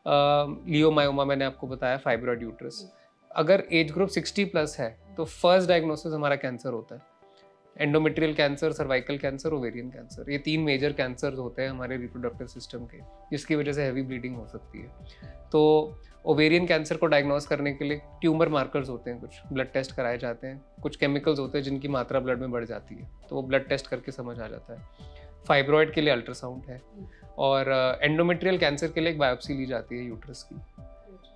लियोमायोमा मैंने आपको बताया, फाइब्रॉइड यूट्रस। अगर एज ग्रुप 60+ है तो फर्स्ट डायग्नोसिस हमारा कैंसर होता है। Endometrial cancer, cervical cancer, ovarian cancer, ये 3 मेजर कैंसर होते हैं हमारे रिप्रोडक्टिव सिस्टम के, जिसकी वजह से हैवी ब्लीडिंग हो सकती है। तो ओवेरियन कैंसर को डायग्नोस करने के लिए ट्यूमर मार्कर्स होते हैं, कुछ ब्लड टेस्ट कराए जाते हैं, कुछ केमिकल्स होते हैं जिनकी मात्रा ब्लड में बढ़ जाती है, तो वो ब्लड टेस्ट करके समझ आ जाता है। फाइब्रॉइड के लिए अल्ट्रासाउंड है, और एंडोमेट्रियल कैंसर के लिए एक बायोप्सी ली जाती है यूट्रस की।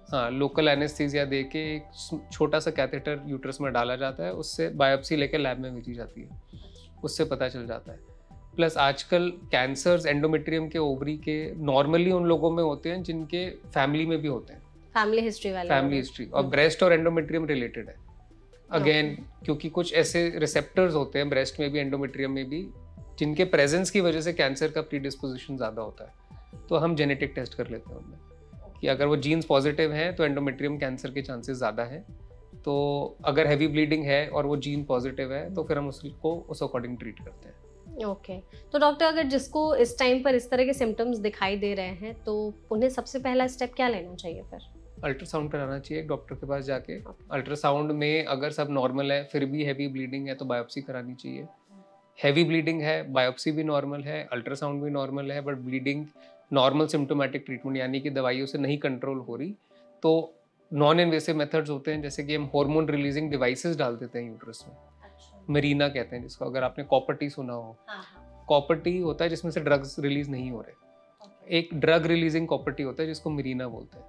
हाँ, लोकल एनेस्थीसिया दे के एक छोटा सा कैथेटर यूट्रस में डाला जाता है, उससे बायोप्सी लेके लैब में भेजी जाती है, उससे पता चल जाता है। प्लस आजकल कैंसर्स एंडोमेट्रियम के, ओवरी के नॉर्मली उन लोगों में होते हैं जिनके फैमिली में भी होते हैं, फैमिली हिस्ट्री वाले, फैमिली हिस्ट्री। और ब्रेस्ट और एंडोमेट्रियम रिलेटेड है अगेन, क्योंकि कुछ ऐसे रिसेप्टर्स होते हैं ब्रेस्ट में भी, एंडोमेट्रियम में भी, जिनके प्रेजेंस की वजह से कैंसर का प्रीडिस्पोजिशन ज़्यादा होता है। तो हम जेनेटिक टेस्ट कर लेते हैं उनमें कि अगर वो जीन्स पॉजिटिव हैं तो एंडोमेट्रियम कैंसर के चांसेस ज़्यादा हैं। तो अगर हैवी ब्लीडिंग है और वो जीन पॉजिटिव है तो फिर हम उसको उस अकॉर्डिंग ट्रीट करते हैं। ओके। तो डॉक्टर, अगर जिसको इस टाइम पर इस तरह के सिम्टम्स दिखाई दे रहे हैं तो उन्हें सबसे पहला स्टेप क्या लेना चाहिए फिर? अल्ट्रासाउंड कराना चाहिए डॉक्टर के पास जाके। अल्ट्रासाउंड में अगर सब नॉर्मल है फिर भी हैवी ब्लीडिंग है तो बायोप्सी करानी चाहिए। हैवी ब्लीडिंग है, बायोप्सी भी नॉर्मल है, अल्ट्रासाउंड भी नॉर्मल है, but bleeding normal symptomatic treatment यानी कि दवाइयों से नहीं कंट्रोल हो रही, तो नॉन इन्वेसिव मेथड्स होते हैं, जैसे कि हम हार्मोन रिलीजिंग डिवाइसेस डाल देते हैं यूट्रस में। मरीना कहते हैं जिसको, अगर आपने कॉपर टी सुना हो। कॉपर टी होता है जिसमें से ड्रग्स रिलीज नहीं हो रहे। एक ड्रग रिलीजिंग कॉपर टी होता है जिसको मरीना बोलते हैं,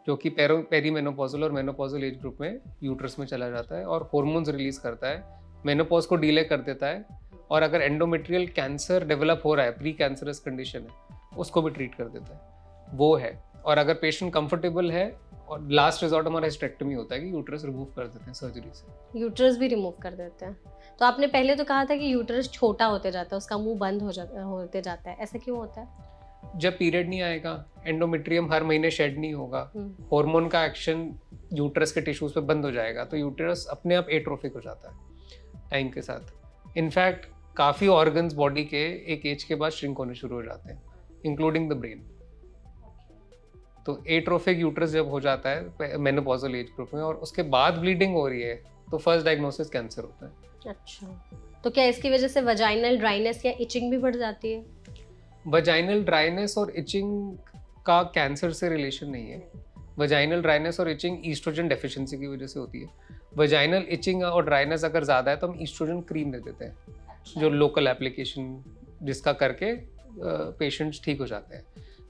जो कि पेरीमेनोपॉजल और मेनोपॉजल एज ग्रुप में यूट्रस में चला जाता है और हॉर्मोन्स रिलीज करता है, मेनोपॉज को डिले कर देता है। और अगर एंडोमेट्रियल कैंसर डेवलप हो रहा है, प्री कैंसरस कंडीशन है, उसको भी ट्रीट कर देता है, वो है। और अगर पेशेंट कंफर्टेबल है, और लास्ट रिजॉर्ट हमारा हिस्टेक्टमी होता है कि यूट्रस रिमूव कर देते हैं सर्जरी से। यूट्रस भी रिमूव कर देते हैं। तो आपने पहले तो कहा था कि यूट्रस छोटा होते जाता है, उसका मुंह बंद होते जाता है, ऐसा क्यों होता है? जब पीरियड नहीं आएगा, एंडोमेट्रियम हर महीने शेड नहीं होगा, हार्मोन का एक्शन यूट्रस के टिश्यूज पे बंद हो जाएगा, तो यूट्रस अपने आप एट्रोफिक हो जाता है टाइम के साथ। इनफैक्ट काफ़ी ऑर्गन्स बॉडी के एक एज के बाद श्रिंक होने शुरू हो जाते हैं, इंक्लूडिंग द ब्रेन। तो एट्रोफिक यूट्रस जब हो जाता है मेनोपॉजल एज ग्रुप में और उसके बाद ब्लीडिंग हो रही है, तो फर्स्ट डायग्नोसिस कैंसर होता है। अच्छा, तो क्या इसकी वजह से वजाइनल ड्राइनेस या इचिंग भी बढ़ जाती है? वजाइनल ड्राइनेस और इचिंग का कैंसर से रिलेशन नहीं है। वजाइनल ड्राइनेस और इचिंग ईस्ट्रोजन डेफिशिएंसी की वजह से होती है। वजाइनल इचिंग और ड्राइनेस अगर ज़्यादा है तो हम ईस्ट्रोजन क्रीम दे देते हैं, जो लोकल एप्लीकेशन जिसका करके पेशेंट्स ठीक हो जाते हैं।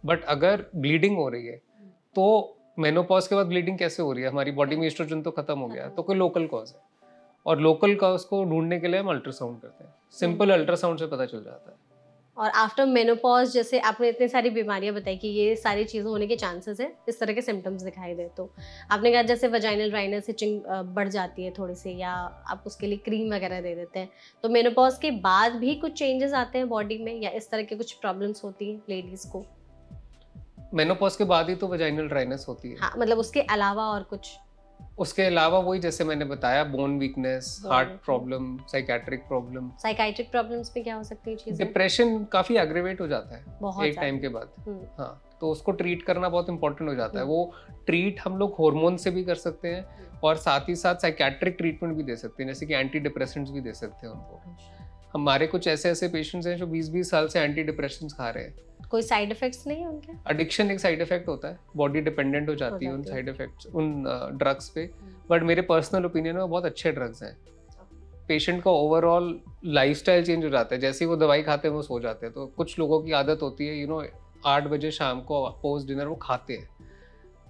बट अगर ब्लीडिंग हो रही है तो मेनोपॉज के बाद ब्लीडिंग कैसे हो रही है? हमारी बॉडी में ईस्ट्रोजन तो खत्म हो गया, तो कोई लोकल कॉज है, और लोकल कॉज को ढूंढने के लिए हम अल्ट्रासाउंड करते हैं। सिंपल अल्ट्रासाउंड से पता चल जाता है। और आफ्टर मेनोपॉज जैसे आपने इतनी सारी बीमारियां बताई कि ये सारी चीज़ें होने के चांसेस है, इस तरह के सिम्टम्स दिखाई दे, तो आपने कहा जैसे वजाइनल ड्राइनेस, इचिंग बढ़ जाती है थोड़ी सी, या आप उसके लिए क्रीम वगैरह दे देते हैं, तो मेनोपॉज के बाद भी कुछ चेंजेस आते हैं बॉडी में, या इस तरह के कुछ प्रॉब्लम्स होती हैं लेडीज़ को? मेनोपॉज के बाद ही तो वजाइनल ड्राइनेस होती है। हाँ, मतलब उसके अलावा और कुछ? उसके अलावा वही जैसे मैंने बताया, bone weakness, heart problem, psychiatric problem. Psychiatric problems में क्या हो सकती है चीजें? डिप्रेशन काफी एग्रीवेट हो जाता है एक टाइम के बाद। हाँ, तो उसको ट्रीट करना बहुत इंपॉर्टेंट हो जाता है। वो ट्रीट हम लोग हार्मोन से भी कर सकते हैं, और साथ ही साथ साइकेट्रिक ट्रीटमेंट भी दे सकते हैं, जैसे कि एंटी डिप्रेसेंट्स भी दे सकते हैं उनको। हमारे कुछ ऐसे पेशेंट्स हैं जो 20-20 साल से एंटी डिप्रेसेंट्स खा रहे हैं। कोई साइड इफेक्ट्स नहीं है उनके? एडिक्शन एक साइड इफेक्ट होता है, बॉडी डिपेंडेंट हो जाती है उन साइड इफेक्ट्स, उन ड्रग्स पे। बट मेरे पर्सनल ओपिनियन में बहुत अच्छे ड्रग्स हैं। पेशेंट का ओवरऑल लाइफस्टाइल चेंज हो जाता है, जैसे ही वो दवाई खाते हैं वो सो जाते हैं। तो कुछ लोगों की आदत होती है 8 बजे शाम को पोस्ट डिनर वो खाते हैं,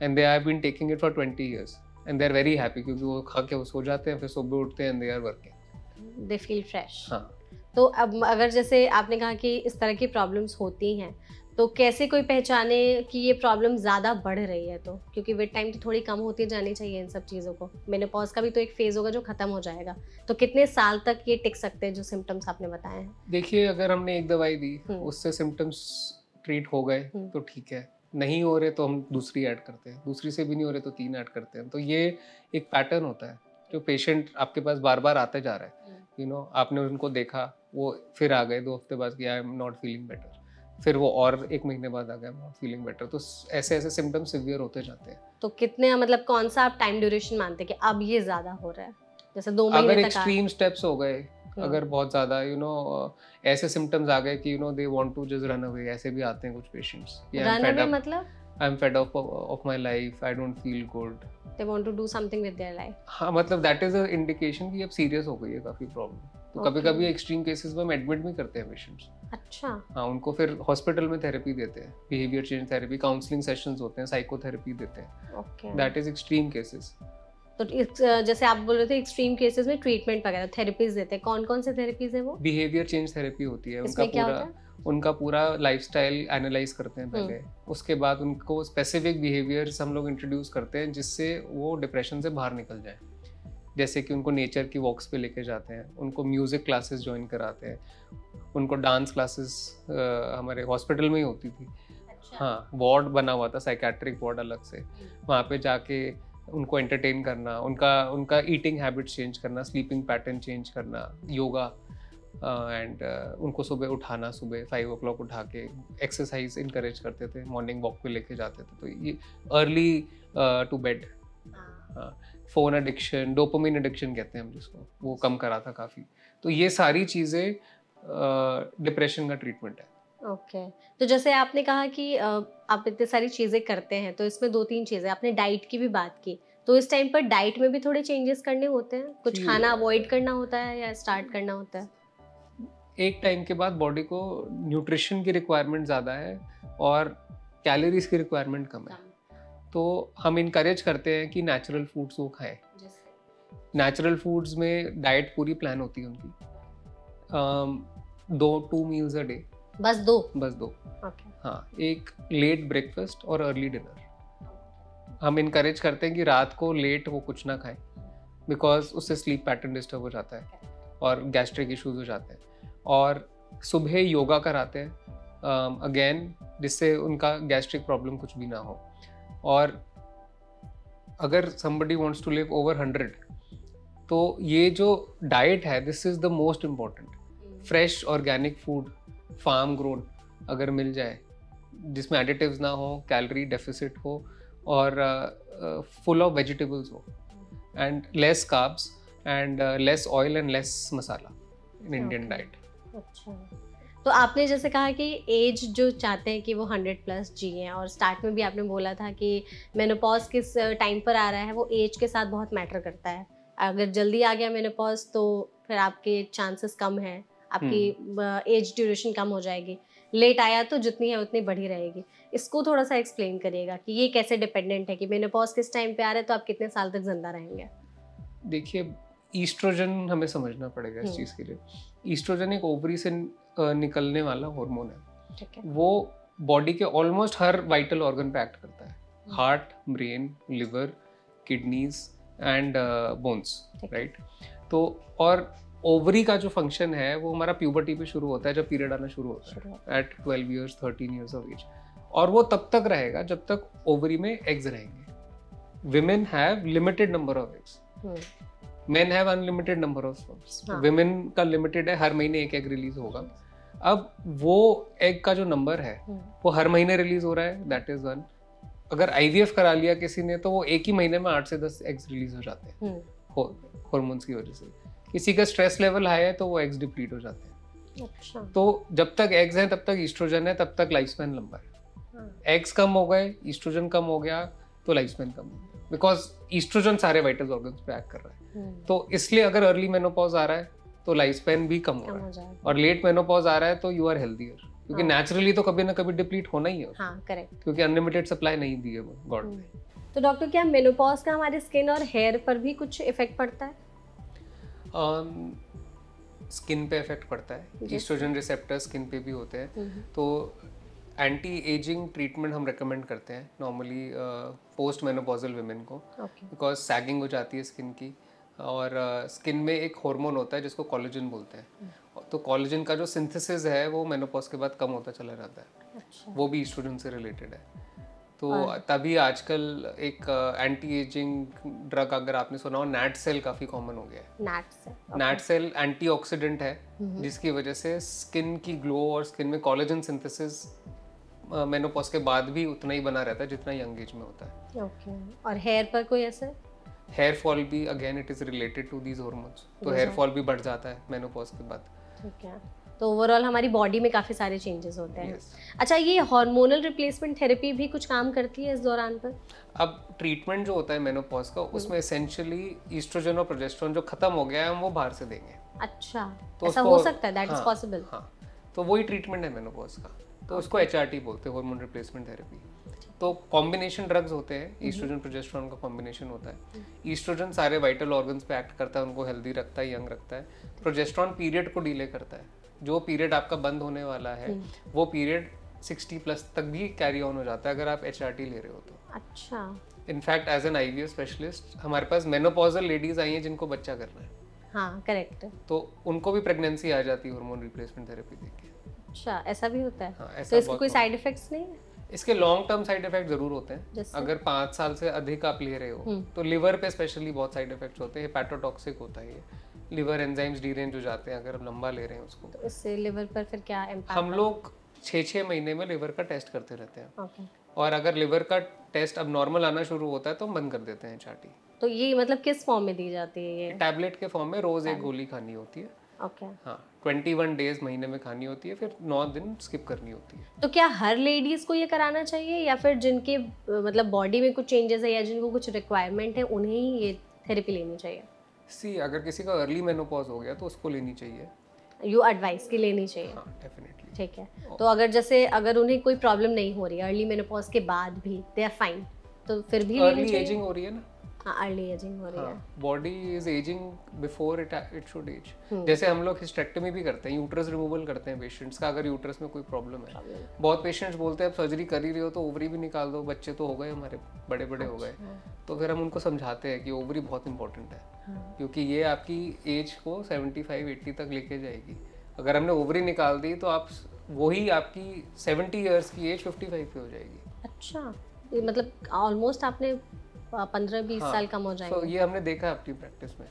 and they have been taking it for 20 years and they are very happy, क्योंकि वो खा के वो सो जाते हैं, फिर सुबह उठते हैं and they are working, they feel fresh. हाँ। तो अब अगर जैसे आपने कहा कि इस तरह की प्रॉब्लम्स होती हैं, तो कैसे कोई पहचाने कि ये प्रॉब्लम ज़्यादा बढ़ रही है? तो क्योंकि विद टाइम तो थोड़ी कम होती जानी चाहिए इन सब चीज़ों को। मेनोपॉज का भी तो एक फेज़ होगा जो ख़त्म हो जाएगा, तो कितने साल तक ये टिक सकते हैं जो सिम्टम्स आपने बताए हैं? देखिए, अगर हमने एक दवाई दी, उससे सिम्टम्स ट्रीट हो गए तो ठीक है, नहीं हो रहे तो हम दूसरी ऐड करते हैं, दूसरी से भी नहीं हो रहे तो 3 ऐड करते हैं। तो ये एक पैटर्न होता है, जो पेशेंट आपके पास बार बार आते जा रहा है। आपने उनको देखा, वो फिर आ गए 2 हफ्ते बाद कि I am not feeling better, फिर वो और 1 महीने बाद आ गया नॉट फीलिंग बेटर। तो ऐसे सिम्टम्स सिवियर होते जाते हैं। तो कितने, मतलब कौन सा आप टाइम ड्यूरेशन मानते हैं कि अब ये ज़्यादा हो रहा है? जैसे 2 महीने अगर तक एक्सट्रीम स्टेप्स हो गए, अगर बहुत ज़्यादा ऐसे सिम्टम्स आ गए कि they want to just run away, ऐसे भी आते हैं कुछ पेशेंट्स। रन अवे मतलब? I am fed up of my life, I don't feel good, they want to do something with their life. हाँ, मतलब दैट इज अ इंडिकेशन कि अब सीरियस हो गई है काफ़ी प्रॉब्लम। तो कभी-कभी एक्सट्रीम केसेस में हम एडमिट भी करते हैं पेशेंट्स। अच्छा। हाँ, उनको फिर हॉस्पिटल में थेरेपी देते हैं, behaviour change therapy, counselling sessions होते हैं, साइकोथेरेपी देते हैं। That is extreme cases. तो जैसे आप बोल रहे थे एक्सट्रीम केसेस में ट्रीटमेंट वगैरह थेरेपीज देते हैं, कौन-कौन से थेरेपीज है वो? बिहेवियर चेंज थेरेपी होती है। उनका पूरा लाइफस्टाइल एनालाइज करते हैं पहले, उसके बाद उनको स्पेसिफिक बिहेवियर्स हम लोग इंट्रोड्यूस करते हैं जिससे वो डिप्रेशन से बाहर निकल जाए। जैसे कि उनको नेचर की वॉक्स पे लेके जाते हैं, उनको म्यूज़िक क्लासेस ज्वाइन कराते हैं, उनको डांस क्लासेस हमारे हॉस्पिटल में ही होती थी। अच्छा। हाँ, वार्ड बना हुआ था, साइकेट्रिक वार्ड अलग से, वहाँ पे जाके उनको एंटरटेन करना, उनका ईटिंग हैबिट्स चेंज करना, स्लीपिंग पैटर्न चेंज करना, योगा एंड उनको सुबह उठाना, सुबह 5 o'clock उठा के एक्सरसाइज इनकरेज करते थे, मॉर्निंग वॉक पे लेके जाते थे। तो ये early to bed. Phone addiction, dopamine addiction कहते हैं हम जिसको, वो कम करा था काफ़ी। तो ये सारी चीज़ें डिप्रेशन का ट्रीटमेंट है। ओके। तो जैसे आपने कहा कि आप इतनी सारी चीज़ें करते हैं, तो इसमें 2-3 चीज़ें, आपने डाइट की भी बात की, तो इस टाइम पर डाइट में भी थोड़े चेंजेस करने होते हैं? कुछ खाना अवॉइड करना होता है या स्टार्ट करना होता है? एक टाइम के बाद बॉडी को न्यूट्रिशन की रिक्वायरमेंट ज़्यादा है और कैलोरीज की रिक्वायरमेंट कम है, तो हम इनकरेज करते हैं कि नेचुरल फूड्स वो खाएं। नेचुरल फूड्स में डाइट पूरी प्लान होती है उनकी, 2 मील्स अ डे। बस 2? बस 2। okay. हाँ, एक लेट ब्रेकफास्ट और अर्ली डिनर। हम इनकरेज करते हैं कि रात को लेट वो कुछ ना खाएं, बिकॉज उससे स्लीप पैटर्न डिस्टर्ब हो जाता है और गैस्ट्रिक इश्यूज हो जाते हैं। और सुबह योगा कराते हैं अगेन, जिससे उनका गैस्ट्रिक प्रॉब्लम कुछ भी ना हो। और अगर somebody wants to live over 100, तो ये जो डाइट है, this is the most important. Fresh organic food, farm grown अगर मिल जाए, जिसमें एडिटिव्स ना हो, कैलोरी डेफिसिट हो, और फुल ऑफ वेजिटेबल्स हो, and less carbs and less oil and less masala in Indian diet. अच्छा, तो आपने जैसे कहा कि एज जो चाहते हैं कि वो 100+ जिए, और स्टार्ट में भी आपने बोला था कि मेनोपॉज किस टाइम पर आ रहा है वो एज के साथ बहुत मैटर करता है। अगर जल्दी आ गया मेनोपॉज तो फिर आपके चांसेस कम हैं, आपकी एज ड्यूरेशन कम हो जाएगी। लेट आया तो जितनी है उतनी बढ़ी रहेगी। इसको थोड़ा सा एक्सप्लेन करिएगा कि ये कैसे डिपेंडेंट है कि मेनोपॉज किस टाइम पे आ रहा है तो आप कितने साल तक जिंदा रहेंगे। देखिए, ईस्ट्रोजन हमें समझना पड़ेगा इस चीज़ के लिए। ईस्ट्रोजन एक ओवरी से निकलने वाला हार्मोन है। ठीक है। वो बॉडी के ऑलमोस्ट हर वाइटल ऑर्गन पे एक्ट करता है, heart, brain, liver, kidneys and bones, right. तो और ओवरी का जो फंक्शन है वो हमारा प्यूबर्टी पे शुरू होता है, जब पीरियड आना शुरू होता है at 12 years 13 years of age, और वो तब तक रहेगा जब तक ओवरी में एग्स रहेंगे। Women have limited number of eggs, men have unlimited number of sperms. Women का लिमिटेड है, हर महीने एक एग रिलीज होगा। अब वो एग का जो नंबर है वो हर महीने रिलीज हो रहा है, दैट इज वन। अगर आईवीएफ करा लिया किसी ने तो वो एक ही महीने में 8 से 10 एग्स रिलीज हो जाते हैं हार्मोन्स की वजह से। किसी का स्ट्रेस लेवल हाई है तो वो एग्स डिप्लीट हो जाते हैं। अच्छा। तो जब तक एग्स हैं तब तक ईस्ट्रोजन है, तब तक लाइफ स्पैन लंबा है। एग्स कम हो गए, ईस्ट्रोजन कम हो गया तो लाइफ स्पैन कम हो गया, बिकॉज ईस्ट्रोजन सारे वाइटल ऑर्गन्स पे एक्ट कर रहा है। तो इसलिए अगर अर्ली मेनोपॉज आ रहा है तो लाइफ स्पैन भी कम हो रहा है, और लेट मेनोपॉज आ रहा है तो यू आर हेल्दियर, क्योंकि नेचुरली तो कभी ना कभी डिप्लीट होना ही है। हाँ, करेक्ट, क्योंकि अनलिमिटेड सप्लाई नहीं दी है गॉड ने। तो डॉक्टर, क्या मेनोपॉज का हमारे स्किन और हेयर पर भी कुछ इफेक्ट पड़ता है? स्किन पे इफेक्ट पड़ता है, ईस्ट्रोजन रिसेप्टर स्किन पे भी होते हैं। तो एंटी एजिंग ट्रीटमेंट हम रेकमेंड करते हैं नॉर्मली पोस्ट मेनोपॉजल वुमेन को, बिकॉज सैगिंग हो जाती है स्किन की, और स्किन में एक हार्मोन होता है जिसको कोलेजन बोलते हैं। तो कोलेजन का जो सिंथेसिस है वो मेनोपॉज के बाद कम होता चला जाता है। अच्छा। वो भी ईस्ट्रोजन से रिलेटेड है। तो तभी आजकल एक एंटी एजिंग ड्रग, अगर आपने सुना हो, नैट सेल काफी कॉमन हो गया है। नैट सेल एंटीऑक्सीडेंट है जिसकी वजह से स्किन की ग्लो और स्किन में कोलेजन सिंथेसिस मेनोपॉज के बाद भी उतना ही बना रहता है जितना यंग एज में होता है। ओके। और हेयर पर कोई असर? हेयर फॉल भी again it is related to these hormones, तो हेयर फॉल भी बढ़ जाता है मेनोपॉज के बाद। ठीक है। तो ओवरऑल हमारी बॉडी में काफ़ी सारे चेंजेस होते हैं। अच्छा, ये हार्मोनल रिप्लेसमेंट थेरेपी भी कुछ काम करती है इस दौरान पर? अब ट्रीटमेंट जो होता है मेनोपॉज का, उसमें एसेंशियली ईस्ट्रोजन और प्रोजेस्टेरोन जो खत्म हो गया है हम वो बाहर से देंगे। अच्छा, तो ऐसा हो सकता है, दैट इज पॉसिबल। हाँ, तो वही ट्रीटमेंट है मेनोपॉज का, तो उसको HRT बोलते हैं, हार्मोन रिप्लेसमेंट थेरेपी। तो कॉम्बिनेशन ड्रग्स होते हैं, ईस्ट्रोजन प्रोजेस्टेरोन का कॉम्बिनेशन होता है। ईस्ट्रोजन सारे वाइटल ऑर्गन्स पे एक्ट करता है, उनको हेल्दी रखता है, यंग रखता है। प्रोजेस्टेरोन पीरियड को डिले करता है, जो पीरियड आपका बंद होने वाला है वो पीरियड 60+ तक भी कैरी ऑन हो जाता है अगर आप HRT ले रहे हो तो। अच्छा। In fact as an IVF specialist हमारे पास मेनोपॉजल लेडीज आई हैं जिनको बच्चा करना है। हाँ, करेक्ट। तो उनको भी प्रेगनेंसी आ जाती है हार्मोन रिप्लेसमेंट थेरेपी देके। अच्छा, ऐसा भी होता है? हाँ, ऐसा। तो इसके कोई साइड इफेक्ट्स नहीं है? इसके लॉन्ग टर्म साइड इफेक्ट जरूर होते हैं। अगर 5 साल से अधिक आप ले रहे हो तो लिवर पे स्पेशली बहुत साइड इफेक्ट्स होते हैं। हेपेटोटॉक्सिक होता है ये, लिवर एंजाइम्स डीरेंज हो जाते हैं अगर हम लंबा ले रहे हैं उसको। तो इससे लिवर पर फिर क्या इम्पैक्ट? हम लोग 6-6 महीने में लिवर का टेस्ट करते रहते हैं। ओके। और अगर लिवर का टेस्ट अब नॉर्मल आना शुरू होता है तो हम बंद कर देते हैं HRT। तो ये मतलब किस फॉर्म में दी जाती है ये? टैबलेट के फॉर्म में रोज एक गोली खानी होती है। ओके। हाँ, 21 डेज महीने में खानी होती है, फिर 9 दिन स्किप करनी होती है। तो क्या हर लेडीज को ये कराना चाहिए, या फिर जिनके मतलब बॉडी में कुछ चेंजेस है या जिनको कुछ रिक्वायरमेंट है उन्हें ही ये थेरेपी लेनी चाहिए? सी, अगर किसी का अर्ली मेनोपॉज हो गया तो उसको लेनी चाहिए। यू एडवाइस की लेनी चाहिए? हाँ, डेफिनेटली। ठीक है। तो अगर उन्हें कोई प्रॉब्लम नहीं हो रही है अर्ली मेनोपॉज के बाद भी, दे आर फाइन, तो फिर भी लेनी चाहिए? अर्ली एजिंग हो रही है ना। हाँ, अर्ली एजिंग हो रही है। Body is aging before it should age. जैसे हम लोग हिस्टेक्टमी भी करते हैं, यूट्रस रिमूवल करते हैं पेशेंट्स का, अगर यूट्रस में कोई प्रॉब्लम है। बहुत पेशेंट्स बोलते हैं अब सर्जरी कर ही रही हो तो ओवरी भी निकाल दो, बच्चे तो हो गए हमारे, बड़े बड़े हो गए। तो फिर हम उनको समझाते हैं कि ओवरी बहुत इंपॉर्टेंट है, क्योंकि ये आपकी एज को 75-80 तक लेके जाएगी। अगर हमने ओवरी निकाल दी तो आप वही आपकी 70 ईयर्स की एज 55 पे हो जाएगी। अच्छा, मतलब ऑलमोस्ट आपने 15-20 साल कम हो जाएंगे। तो ये हमने देखा है अपनी प्रैक्टिस में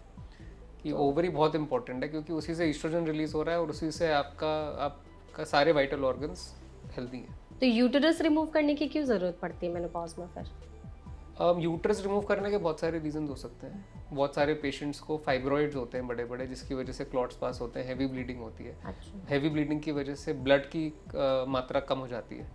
कि ओवरी बहुत इंपॉर्टेंट है, क्योंकि उसी से ईस्ट्रोजन रिलीज हो रहा है और उसी से आपका सारे वाइटल ऑर्गन्स हेल्दी हैं। तो यूटेरस रिमूव करने की क्यों जरूरत पड़ती है मेनोपॉज में फिर? यूट्रस रिमूव करने के बहुत सारे रीजंस हो सकते हैं। बहुत सारे पेशेंट्स को फाइब्रॉइड्स होते हैं बड़े बड़े, जिसकी वजह से क्लॉट्स पास होते हैं, हैवी ब्लीडिंग होती है। अच्छा। हैवी ब्लीडिंग की वजह से ब्लड की मात्रा कम हो जाती है,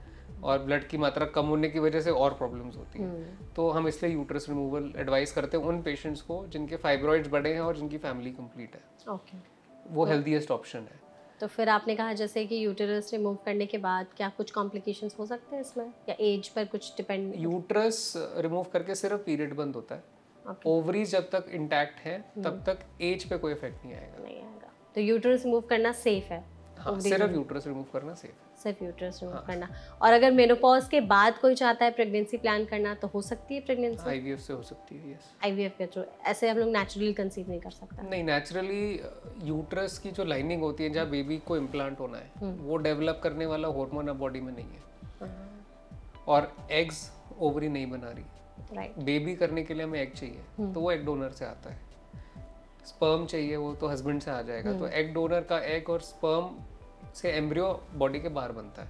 और ब्लड की मात्रा कम होने की वजह से और प्रॉब्लम्स होती हैं। तो हम इसलिए यूट्रस रिमूवल एडवाइस करते हैं उन पेशेंट्स को जिनके फाइब्रॉइड्स बड़े हैं और जिनकी फैमिली कंप्लीट है। ओके। वो हेल्दीएस्ट ऑप्शन है। तो फिर आपने कहा जैसे कि यूटेरस रिमूव करने के बाद क्या कुछ कॉम्प्लिकेशंस हो सकते हैं इसमें, या एज पर कुछ डिपेंड? यूट्रस रिमूव करके सिर्फ पीरियड बंद होता है। ओवरीज जब तक इंटैक्ट है तब तक एज पे कोई इफेक्ट नहीं आएगा। तो यूट्रस रिमूव करना सेफ है? हाँ, सिर्फ यूट्रस रिमूव करना सेफ है। सिर्फ यूट्रस रिमूव करना। और अगर मेनोपॉज के बाद कोई चाहता है प्रेगनेंसी प्लान करना तो हो सकती है प्रेगनेंसी? आईवीएफ से हो सकती है, यस। आईवीएफ के थ्रू? ऐसे हम लोग नेचुरली कंसीव नहीं कर सकता? नहीं, नेचुरली यूट्रस की जो लाइनिंग होती है जहाँ बेबी को इम्प्लांट होना है, वो डेवलप करने वाला हार्मोन अब बॉडी में नहीं है, और एग्स ओवरी नहीं बना रही। राइट। बेबी करने के लिए हमें एग चाहिए, तो वो एग डोनर से आता है। स्पर्म चाहिए, वो तो हस्बैंड से आ जाएगा। तो एग डोनर का एग और स्पर्म से एम्ब्रियो बॉडी के बाहर बनता है।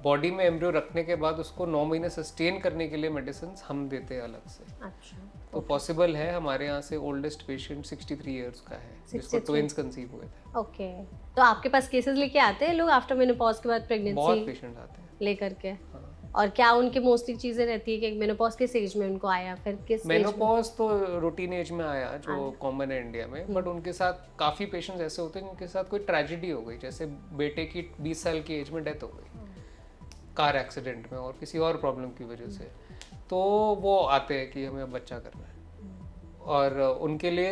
बॉडी में एम्ब्रियो रखने के बाद उसको 9 महीने सस्टेन करने के लिए मेडिसिन हम देते हैं अलग से। अच्छा। तो पॉसिबल है। हमारे यहाँ से ओल्डेस्ट पेशेंट 63 इयर्स का है, जिसको ट्विंस कंसीव हुए थे। ओके। तो आपके पास केसेस लेके आते हैं लोग आफ्टर मेनोपॉज के बाद प्रेगनेंसी? बहुत पेशेंट आते हैं लेकर के। हाँ। और क्या उनकी मोस्टली चीजें रहती है कि मेनोपॉज किस एज में उनको आया, फिर किस मेनोपॉज तो रूटीन एज में आया जो कॉमन है इंडिया में, बट उनके साथ काफ़ी पेशेंट्स ऐसे होते हैं जिनके साथ कोई ट्रेजेडी हो गई, जैसे बेटे की 20 साल की एज में डेथ हो गई कार एक्सीडेंट में और किसी और प्रॉब्लम की वजह से, तो वो आते हैं कि हमें अब बच्चा करना है। और उनके लिए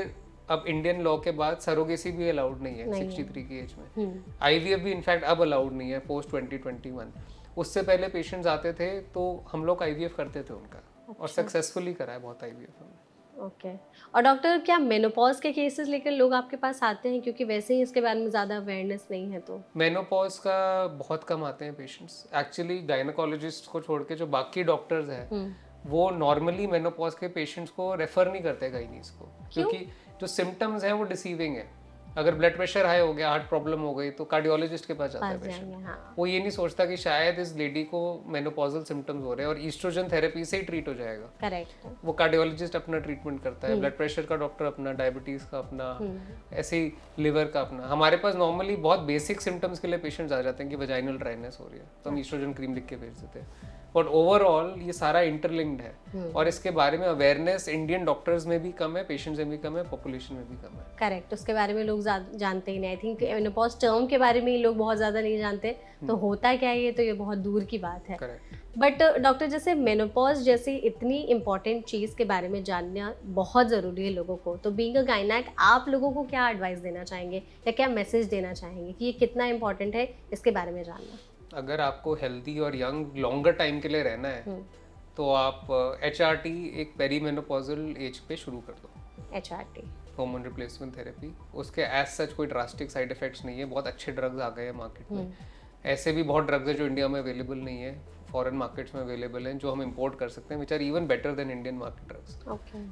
अब इंडियन लॉ के बाद सरोगेसी भी अलाउड नहीं है 63 की एज में। आईवीएफ भी इनफैक्ट अब अलाउड नहीं है पोस्ट 2021। उससे पहले पेशेंट्स आते थे तो हम लोग आईवीएफ करते थे उनका। और सक्सेसफुली करा है बहुत आईवीएफ हमने। ओके। और डॉक्टर, क्या मेनोपॉज के केसेस लेकर लोग आपके पास आते हैं, क्योंकि वैसे ही इसके बारे में ज़्यादा अवेयरनेस नहीं है? तो मेनोपॉज का बहुत कम आते हैं पेशेंट्स एक्चुअली। गायनेकोलॉजिस्ट को छोड़ के जो बाकी डॉक्टर्स हैं वो नॉर्मली मेनोपॉज के पेशेंट्स को रेफर नहीं करते गाइनीज को, क्योंकि जो सिम्टम्स हैं वो डिसीविंग है। अगर ब्लड प्रेशर हाई हो गया, हार्ट प्रॉब्लम हो गई, तो कार्डियोलॉजिस्ट के पास जाता है पेशेंट। हाँ। वो ये नहीं सोचता कि शायद इस लेडी को मेनोपॉजल सिम्टम्स हो रहे हैं और ईस्ट्रोजन थेरेपी से ही ट्रीट हो जाएगा। करेक्ट। वो कार्डियोलॉजिस्ट अपना ट्रीटमेंट करता है, ब्लड प्रेशर का डॉक्टर अपना, डायबिटीज का अपना, ऐसे ही लिवर का अपना। हमारे पास नॉर्मली बहुत बेसिक सिम्टम्स के लिए पेशेंट्स आ जाते हैं कि वजाइनल ड्राइनेस हो रही है, तो हम ईस्ट्रोजन क्रीम लिख के भेज देते हैं। बट ओवरऑल ये सारा इंटरलिंक्ड है, और इसके बारे में अवेयरनेस इंडियन डॉक्टर्स में भी कम है, पेशेंट्स में भी कम है, पॉपुलेशन में भी कम है। करेक्ट। उसके बारे में लोग जानते ही नहीं। आई थिंक मेनोपॉज टर्म के बारे में लोग बहुत ज़्यादा नहीं जानते, तो होता क्या है ये तो ये बहुत दूर की बात है। करेक्ट। बट डॉक्टर, जैसे मेनोपॉज जैसी इतनी इंपॉर्टेंट चीज़ के बारे में जानना बहुत ज़रूरी है लोगों को, तो बीइंग अ गायनेक आप लोगों को क्या एडवाइस देना चाहेंगे या क्या मैसेज देना चाहेंगे कि ये कितना इंपॉर्टेंट है इसके बारे में जानना? अगर आपको हेल्दी और यंग लॉन्गर टाइम के लिए रहना है तो आप HRT एक पेरीमेनोपॉजल एज पे शुरू कर दो। HRT हार्मोन रिप्लेसमेंट थेरेपी, उसके एज सच कोई ड्रास्टिक साइड इफेक्ट्स नहीं है। बहुत अच्छे ड्रग्स आ गए हैं मार्केट में। ऐसे भी बहुत ड्रग्स है जो इंडिया में अवेलेबल नहीं है, फॉरेन मार्केट्स में अवेलेबल हैं, जो हम इंपोर्ट कर सकते हैं, which are even better than Indian market drugs.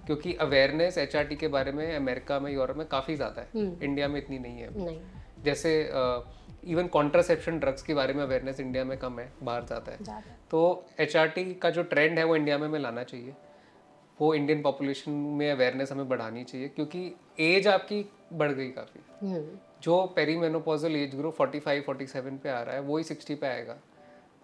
क्योंकि अवेयरनेस HRT के बारे में अमेरिका में, यूरोप में काफ़ी ज़्यादा है, इंडिया में इतनी नहीं है। जैसे इवन कॉन्ट्रासेप्शन ड्रग्स के बारे में अवेयरनेस इंडिया में कम है, बाहर ज़्यादा है। तो HRT का जो ट्रेंड है वो इंडिया में हमें लाना चाहिए। वो इंडियन पॉपुलेशन में अवेयरनेस हमें बढ़ानी चाहिए, क्योंकि एज आपकी बढ़ गई काफ़ी। जो पेरीमेनोपॉजल एज ग्रुप 45-47 पे आ रहा है वही 60 पे आएगा,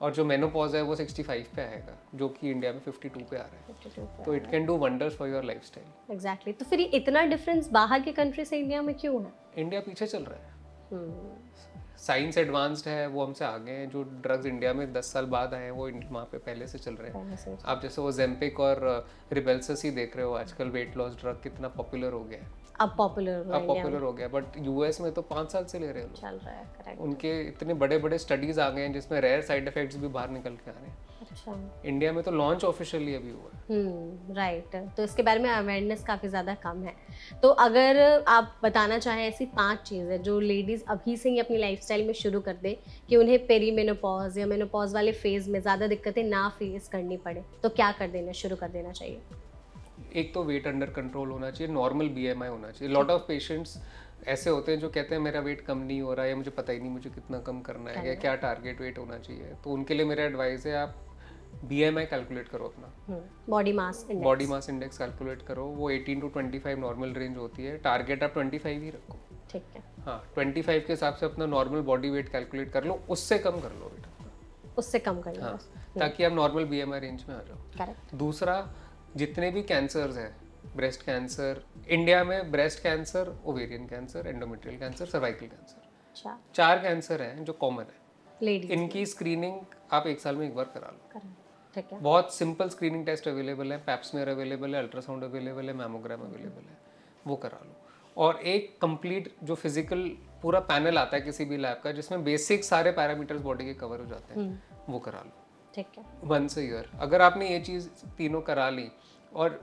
और जो मेनोपॉज है वो 65 पे आएगा, जो कि इंडिया में 52 पे आ रहा है। 52 पे तो it can do wonders for your lifestyle. Exactly. तो फिर इतना डिफरेंस बाहर के कंट्री से इंडिया में क्यों है? इंडिया पीछे चल रहा है। साइंस एडवांस्ड है, वो हमसे आगे हैं। जो ड्रग्स इंडिया में 10 साल बाद आए हैं वो वहाँ पे पहले से चल रहे हैं। आप जैसे वो ज़ेम्पिक और रिबेल्सस ही देख रहे हो, आजकल वेट लॉस ड्रग कितना पॉपुलर हो गया है। अब पॉपुलर हो गया, बट यूएस में तो 5 साल से ले रहे हैं लोग। चल रहा है। करेक्ट। उनके इतने बड़े बड़े स्टडीज आ गए हैं जिसमें रेयर साइड इफेक्ट्स भी बाहर निकल के आ रहे हैं। अच्छा। इंडिया में तो लॉन्च ऑफिशियली अभी हुआ है। राइट। तो इसके बारे में अवेयरनेस काफ़ी ज़्यादा कम है। तो अगर आप बताना चाहें ऐसी 5 चीज़ें जो लेडीज़ अभी से ही अपनी लाइफस्टाइल में शुरू कर दें कि उन्हें पेरीमेनोपॉज या मेनोपॉज वाले फेज़ में ज़्यादा दिक्कतें ना फेस करनी पड़े, तो क्या शुरू कर देना चाहिए? एक तो वेट अंडर कंट्रोल होना चाहिए, नॉर्मल BMI होना चाहिए। लॉट ऑफ पेशेंट्स ऐसे होते हैं जो कहते हैं मेरा वेट कम नहीं हो रहा है, या मुझे पता ही नहीं मुझे कितना कम करना है, या क्या टारगेट वेट होना चाहिए। तो उनके लिए मेरा एडवाइस है आप BMI कैलकुलेट करो अपना, बॉडी मास इंडेक्स कैलकुलेट करो, वो 18 to 25 नॉर्मल रेंज होती है, टारगेट आप 25 ही रखो। ठीक है। हाँ, 25 के हिसाब से अपना नॉर्मल बॉडी वेट कैलकुलेट कर लो, उससे कम कर लो बेटा, उससे कम कर लो। हाँ, ताकि आप नॉर्मल BMI रेंज में आ जाओ। करेक्ट। दूसरा, जितने भी कैंसर्स हैं, ब्रेस्ट कैंसर, इंडिया में breast cancer, ovarian cancer, endometrial cancer, cervical cancer, अच्छा, 4 कैंसर हैं जो कॉमन है। लेडीज इनकी स्क्रीनिंग आप 1 साल में एक बार करा लो। ठीक है। बहुत सिंपल स्क्रीनिंग टेस्ट अवेलेबल है, पैप्समेयर अवेलेबल है, अल्ट्रासाउंड अवेलेबल है, मैमोग्राम अवेलेबल है, वो करा लो। और एक कंप्लीट जो फिजिकल पूरा पैनल आता है किसी भी लैब का, जिसमें बेसिक सारे पैरामीटर्स बॉडी के कवर हो जाते हैं, वो करा लो। ठीक है। वंस अ ईयर अगर आपने ये चीज़ तीनों करा ली, और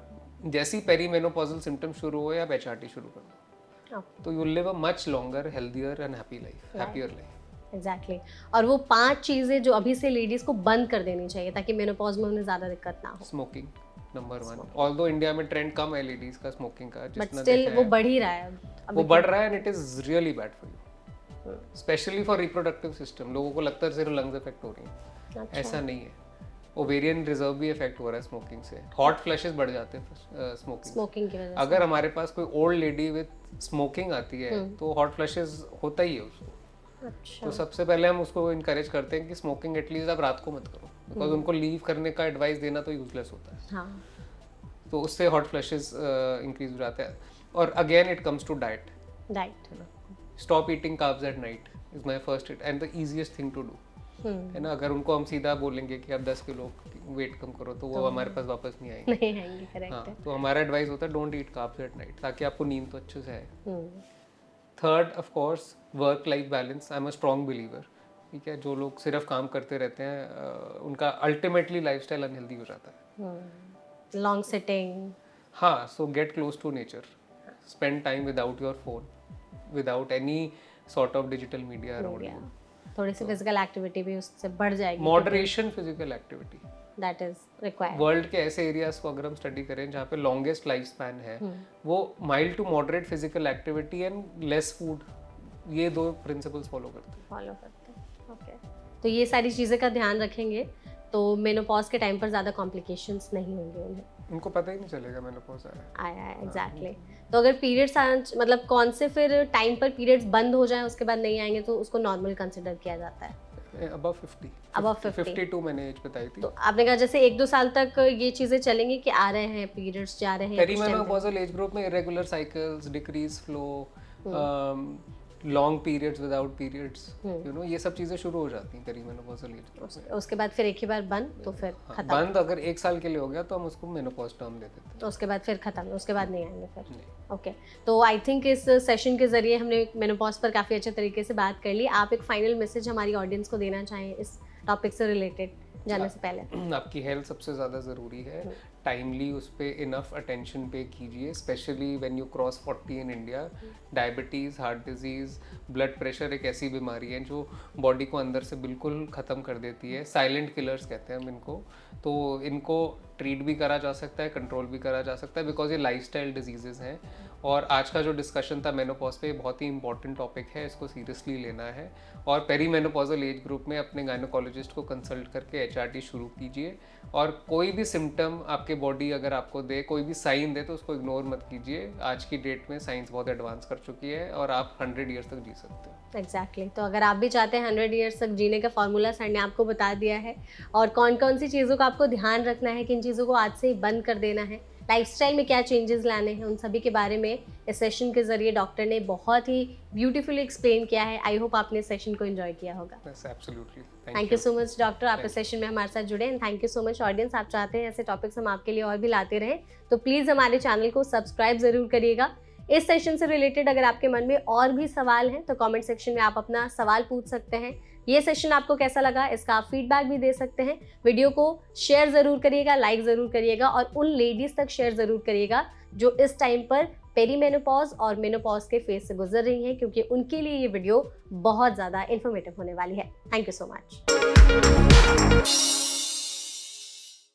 जैसी पेरीमेनोपॉजल सिम्टम शुरू हो, आप HRT शुरू कर दो, तो you live a much longer, healthier and happy life, happier life. Exactly. और वो 5 चीजें जो अभी से लेडीज को बंद कर देनी चाहिए ताकि मेनोपॉज में उन्हें ज्यादा दिक्कत ना हो। स्मोकिंग नंबर 1, ऑल्दो इंडिया में ट्रेंड कम है लेडीज का स्मोकिंग का, बट स्टिल वो बढ़ ही रहा है, वो बढ़ रहा है, and it is really bad for you, specially for reproductive system. लोगों को लगता है सिर्फ लंग्स इफेक्ट हो रही है, ऐसा नहीं है, ओवेरियन रिजर्व भी इफेक्ट हो रहा है स्मोकिंग से, हॉट फ्लैशेस बढ़ जाते हैं स्मोकिंग की वजह से। अगर हमारे पास कोई ओल्ड लेडी विद स्मोकिंग आती है तो हॉट फ्लैशेस होता ही है उसको। अच्छा। तो सबसे पहले हम उसको इनकरेज करते हैं कि स्मोकिंग एटलीस्ट आप रात को मत करो, बिकॉज उनको लीव करने का एडवाइस देना तो यूजलेस होता है। हाँ। तो उससे हॉट फ्लैशेस इंक्रीज हो जाते हैं। और again it comes to diet, stop eating carbs at night is my first and the easiest thing to do, है ना। अगर उनको हम सीधा बोलेंगे कि आप 10 किलो वेट कम करो, तो वो हमारे पास वापस नहीं आएंगे। करेक्ट। हाँ, तो हमारा एडवाइस होता है don't eat carbs at night, ताकि आपको नींद तो अच्छे से आए। Third, of course, work life balance. I am a strong believer, ठीक है। जो लोग सिर्फ काम करते रहते हैं उनका अल्टीमेटली लाइफस्टाइल अनहेल्दी हो जाता है। लॉन्ग सिटिंग, हाँ, so get close to nature, spend time without your phone, without any sort of digital media around you. थोड़ी सी फिजिकल एक्टिविटी भी उससे बढ़ जाएगी। Moderation physical activity that is required. World के ऐसे एरियाज को अगर हम स्टडी करें जहाँ पे लॉन्गेस्ट लाइफ स्पैन है, वो mild to moderate physical activity and less food, ये 2 प्रिंसिपल्स फॉलो करते हैं। ओके। तो ये सारी चीज़ें का ध्यान रखेंगे तो मेनोपॉज के टाइम पर ज़्यादा कॉम्प्लिकेशंस नहीं होंगे उन्हें, उनको पता ही नहीं चलेगा मेनोपॉज आया है। एग्जैक्टली। तो अगर पीरियड्स मतलब कौन से फिर टाइम पर पीरियड्स बंद हो जाएं उसके बाद नहीं आएंगे तो उसको नॉर्मल कंसिडर किया जाता है? above 52 मैंने एज बताई थी। तो आपने कहा जैसे 1-2 साल तक ये चीजें चलेंगी कि आ रहे हैं पीरियड्स, जा रहे हैं। पेरीमेनोपॉजल एज ग्रुप में irregular cycles, decrease flow, long periods without periods, you know, ये सब चीजें शुरू हो जाती हैं पेरीमेनोपॉजल एज में। उसके बाद फिर एक ही बार बंद, तो फिर खत्म। बंद अगर 1 साल के लिए हो गया तो हम उसको मेनोपॉज टर्म दे देते हैं। तो उसके बाद फिर खत्म, उसके बाद नहीं आएंगे फिर। ओके। तो आई थिंक इस सेशन के जरिए हमने मेनोपॉज पर काफ़ी अच्छे तरीके से बात कर ली। आप एक फाइनल मैसेज हमारी ऑडियंस को देना चाहें इस टॉपिक से रिलेटेड जाने से पहले? आपकी हेल्थ सबसे ज़्यादा ज़रूरी है, टाइमली उस पर इनफ अटेंशन पे कीजिए, specially when you cross 40 in India. Diabetes, heart disease, blood pressure एक ऐसी बीमारी है जो बॉडी को अंदर से बिल्कुल ख़त्म कर देती है। साइलेंट किलर्स कहते हैं हम इनको। तो इनको ट्रीट भी करा जा सकता है, कंट्रोल भी करा जा सकता है, बिकॉज ये लाइफस्टाइल डिजीज़ेज़ हैं। और आज का जो डिस्कशन था मेनोपॉज पे, बहुत ही इंपॉर्टेंट टॉपिक है, इसको सीरियसली लेना है। और पेरीमेनोपॉजल एज ग्रुप में अपने गायनोकोलॉजिस्ट को कंसल्ट करके HRT शुरू कीजिए। और कोई भी सिम्टम आपके बॉडी अगर आपको दे, कोई भी साइन दे, तो उसको इग्नोर मत कीजिए। आज की डेट में साइंस बहुत एडवांस कर चुकी है और आप 100 ईयर्स तक जी सकते हो। एग्जैक्टली। तो अगर आप भी चाहते हैं 100 ईयर्स तक जीने का फॉर्मूला सर ने आपको बता दिया है, और कौन कौन सी चीज़ों का आपको ध्यान रखना है, किन चीज़ों को आज से ही बंद कर देना है, लाइफस्टाइल में क्या चेंजेस लाने हैं, उन सभी के बारे में इस सेशन के जरिए डॉक्टर ने बहुत ही ब्यूटीफुली एक्सप्लेन किया है। आई होप आपने इस सेशन को एंजॉय किया होगा। Absolutely. Thank you so much doctor, आप इस सेशन में हमारे साथ जुड़े। And thank you so much audience, आप चाहते हैं ऐसे टॉपिक्स हम आपके लिए और भी लाते रहें तो प्लीज़ हमारे चैनल को सब्सक्राइब ज़रूर करिएगा। इस सेशन से रिलेटेड अगर आपके मन में और भी सवाल हैं तो कमेंट सेक्शन में आप अपना सवाल पूछ सकते हैं। ये सेशन आपको कैसा लगा इसका आप फीडबैक भी दे सकते हैं। वीडियो को शेयर ज़रूर करिएगा, लाइक ज़रूर करिएगा, और उन लेडीज़ तक शेयर ज़रूर करिएगा जो इस टाइम पर पेरीमेनोपॉज और मेनोपॉज के फेज से गुजर रही हैं, क्योंकि उनके लिए ये वीडियो बहुत ज़्यादा इन्फॉर्मेटिव होने वाली है। Thank you so much.